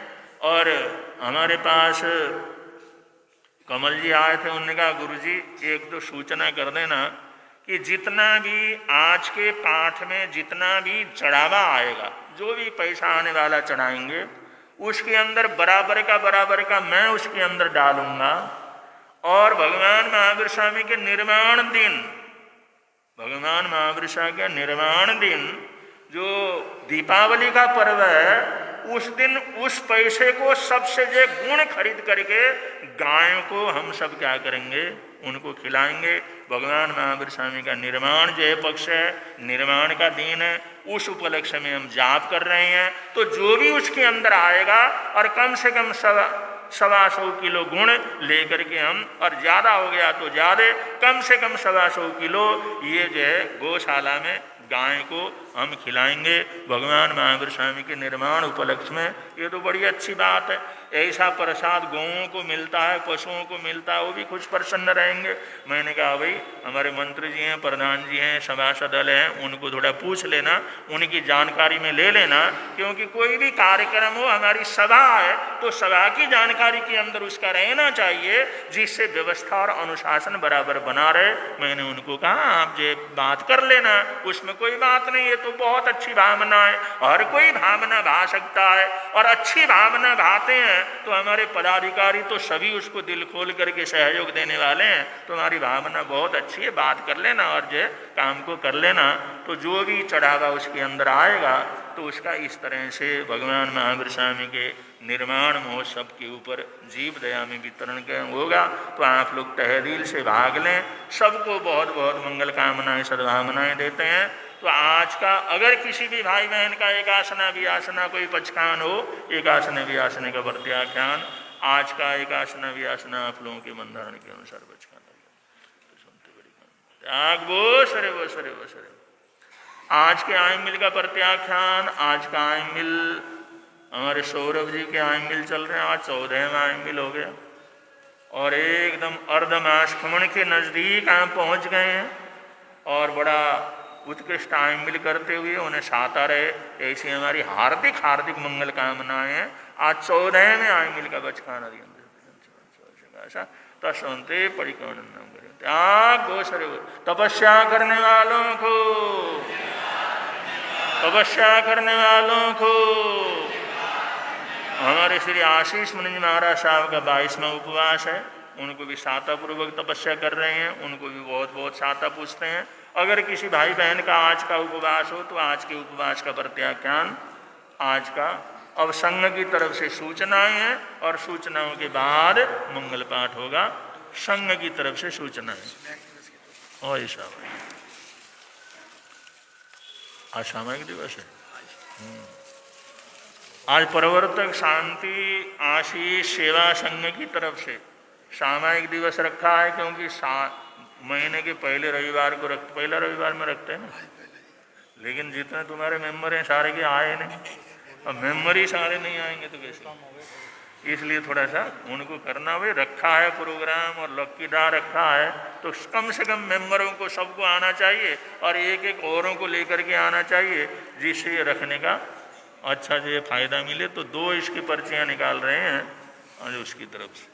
और हमारे पास कमल जी आए थे, उन्होंने कहा गुरुजी एक तो सूचना कर देना कि जितना भी आज के पाठ में जितना भी चढ़ावा आएगा, जो भी पैसा आने वाला चढ़ाएंगे, उसके अंदर बराबर का मैं उसके अंदर डालूंगा। और भगवान महावीर स्वामी के निर्माण दिन, भगवान महावीर स्वामी के निर्माण दिन जो दीपावली का पर्व है, उस दिन उस पैसे को सबसे जो गुण खरीद करके गायों को हम सब क्या करेंगे, उनको खिलाएंगे। भगवान महावीर स्वामी का निर्माण जो है पक्ष है, निर्माण का दिन है, उस उपलक्ष्य में हम जाप कर रहे हैं। तो जो भी उसके अंदर आएगा और कम से कम सवा किलो गुण लेकर के हम, और ज़्यादा हो गया तो ज़्यादा, कम से कम 125 किलो ये जो है गौशाला में गाय को हम खिलाएंगे भगवान महावीर स्वामी के निर्माण उपलक्ष्य में। ये तो बड़ी अच्छी बात है। ऐसा प्रसाद गौओं को मिलता है, पशुओं को मिलता है, वो भी कुछ प्रसन्न रहेंगे। मैंने कहा भाई हमारे मंत्री जी हैं, प्रधान जी हैं, सभासद दल हैं, उनको थोड़ा पूछ लेना, उनकी जानकारी में ले लेना, क्योंकि कोई भी कार्यक्रम हो, हमारी सभा है तो सभा की जानकारी के अंदर उसका रहना चाहिए, जिससे व्यवस्था और अनुशासन बराबर बना रहे। मैंने उनको कहा आप ये बात कर लेना, उसमें कोई बात नहीं है। तो बहुत अच्छी भावना है, हर कोई भावना भा सकता है, और अच्छी भावना भाते हैं तो हमारे पदाधिकारी तो सभी उसको दिल खोल करके सहयोग देने वाले हैं। तुम्हारी भावना बहुत अच्छी है, बात कर लेना और जो काम को कर लेना। तो जो भी चढ़ावा उसके अंदर आएगा तो उसका इस तरह से भगवान महावीर स्वामी के निर्माण महोत्सव के ऊपर जीव दया में वितरण होगा। तो आप लोग तहे दिल से भाग लें। सबको बहुत बहुत मंगल कामनाएं सद्भावनाएं देते हैं। तो आज का अगर किसी भी भाई बहन का एकासना वियासना कोई पचखान हो, एकासना वियासने का वर्त्याख्यान, आज का एकासना वियासना आप लोगों के बंधारण के अनुसार पचखान वो सरे वो सरे वो सरे। आज के आयमिल का प्रत्याख्यान, आज का आयमिल हमारे सौरभ जी के आयमिल चल रहे हैं। आज 14वां आयमिल हो गया और एकदम अर्धमास खमण के नज़दीक आप पहुंच गए हैं और बड़ा उत्कृष्ट आयमिल करते हुए उन्हें साता रहे, ऐसी हमारी हार्दिक हार्दिक मंगल कामनाएं हैं। आज 14वें आयमिल का बचखाना तस्वंते परिकर्ण त्याग गो सरे। तपस्या करने वालों को, तपस्या करने वालों को हमारे श्री आशीष मुनि महाराज साहब का 22वां उपवास है, उनको भी साता पूर्वक तपस्या कर रहे हैं, उनको भी बहुत बहुत साता पूछते हैं। अगर किसी भाई बहन का आज का उपवास हो तो आज के उपवास का प्रत्याख्यान आज का। अब संघ की तरफ से सूचनाएं हैं और सूचनाओं के बाद मंगल पाठ होगा। संघ की तरफ से सूचनाएं और ऐसा आज सामयिक दिवस है। आज प्रवर्तक शांति आशीष सेवा संघ की तरफ से सामयिक दिवस रखा है, क्योंकि महीने के पहले रविवार को पहला रविवार में रखते हैं ना, लेकिन जितने तुम्हारे मेंबर हैं सारे के आए नहीं, अब मेंबर ही सारे नहीं आएंगे तो कैसे। इसलिए थोड़ा सा उनको करना हुए रखा है प्रोग्राम और लक्कीदार रखा है, तो कम से कम मेंबरों को सबको आना चाहिए और एक एक औरों को लेकर के आना चाहिए, जिससे ये रखने का अच्छा जो फायदा मिले। तो 2 इसकी पर्चियाँ निकाल रहे हैं और उसकी तरफ से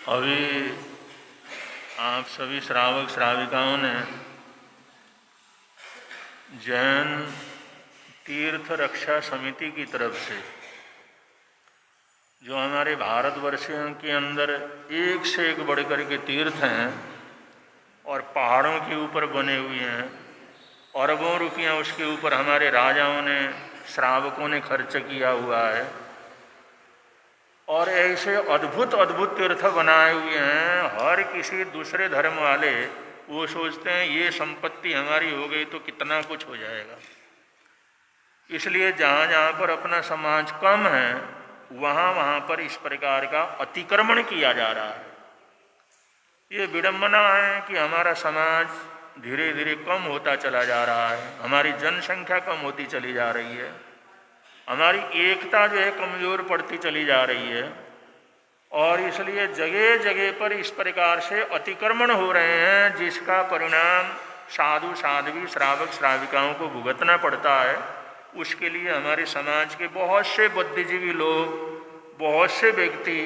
अभी आप सभी श्रावक श्राविकाओं ने जैन तीर्थ रक्षा समिति की तरफ से जो हमारे भारतवर्षियों के अंदर एक से एक बढ़कर के तीर्थ हैं और पहाड़ों के ऊपर बने हुए हैं, अरबों रुपया उसके ऊपर हमारे राजाओं ने श्रावकों ने खर्च किया हुआ है, और ऐसे अद्भुत अद्भुत तीर्थ बनाए हुए हैं। हर किसी दूसरे धर्म वाले वो सोचते हैं ये संपत्ति हमारी हो गई तो कितना कुछ हो जाएगा, इसलिए जहाँ जहाँ पर अपना समाज कम है वहाँ वहाँ पर इस प्रकार का अतिक्रमण किया जा रहा है। ये विडंबना है कि हमारा समाज धीरे धीरे कम होता चला जा रहा है, हमारी जनसंख्या कम होती चली जा रही है, हमारी एकता जो है कमज़ोर पड़ती चली जा रही है, और इसलिए जगह जगह पर इस प्रकार से अतिक्रमण हो रहे हैं, जिसका परिणाम साधु साध्वी श्रावक श्राविकाओं को भुगतना पड़ता है। उसके लिए हमारे समाज के बहुत से बुद्धिजीवी लोग, बहुत से व्यक्ति,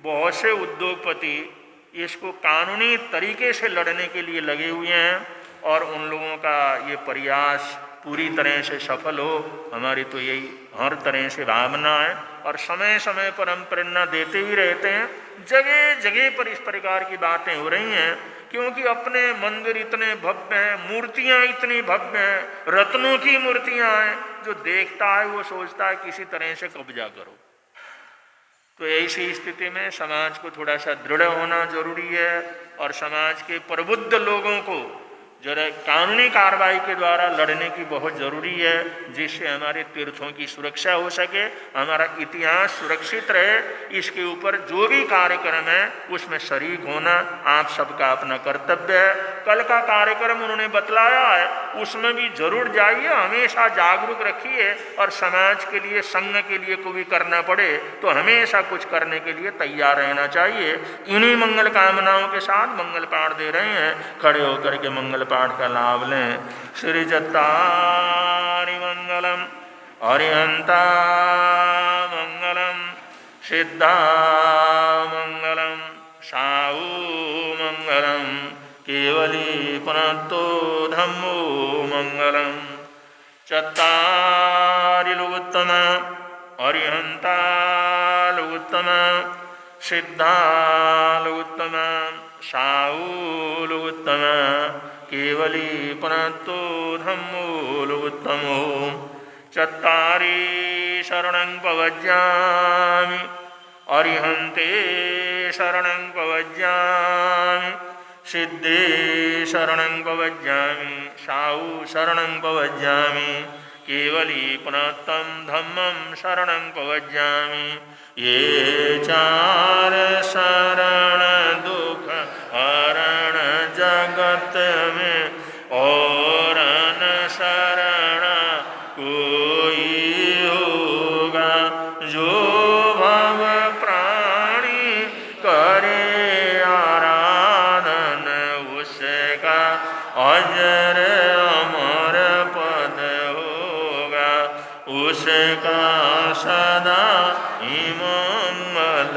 बहुत से उद्योगपति इसको कानूनी तरीके से लड़ने के लिए लगे हुए हैं, और उन लोगों का ये प्रयास पूरी तरह से सफल हो, हमारी तो यही हर तरह से भावना है। और समय समय पर हम प्रेरणा देते ही रहते हैं, जगह जगह पर इस प्रकार की बातें हो रही हैं, क्योंकि अपने मंदिर इतने भव्य हैं, मूर्तियां इतनी भव्य हैं, रत्नों की मूर्तियां हैं, जो देखता है वो सोचता है किसी तरह से कब्जा करो। तो ऐसी स्थिति में समाज को थोड़ा सा दृढ़ होना जरूरी है, और समाज के प्रबुद्ध लोगों को जरा कानूनी कार्रवाई के द्वारा लड़ने की बहुत ज़रूरी है, जिससे हमारे तीर्थों की सुरक्षा हो सके, हमारा इतिहास सुरक्षित रहे। इसके ऊपर जो भी कार्यक्रम है उसमें शरीक होना आप सबका अपना कर्तव्य है। कल का कार्यक्रम उन्होंने बतलाया है, उसमें भी जरूर जाइए, हमेशा जागरूक रखिए, और समाज के लिए संघ के लिए कोई करना पड़े तो हमेशा कुछ करने के लिए तैयार रहना चाहिए। इन्हीं मंगल कामनाओं के साथ मंगल पाठ दे रहे हैं, खड़े होकर के मंगल पाठ का लाभ लें। श्री जत्तारि मंगलम, अरिहंता मंगलम, सिद्धा मंगलम, साहू मंगलम, केवली पुनतो धम्मो मंगलम। चत्तारि लोकोत्तम, अरिहंता लोकोत्तम, सिद्धा लोकोत्तम, साहू लोकोत्तम, केवली पुनतो धम्मो लोकोत्तमो। चत्तारि शरणं प्रव्रजामि, अरिहन्ते शरणं प्रव्रजामि, सिद्धे शरणं प्रव्रजामि, साहू शरणं प्रव्रजामि, केवली पुनतं धम्मं शरणं प्रव्रजामि। ये चार शरण दुख हरण जगत में, और न शरण कोई होगा। जो भव प्राणी करे आराधन, उसका अजर अमर पद होगा, उसका सदा ही मंगल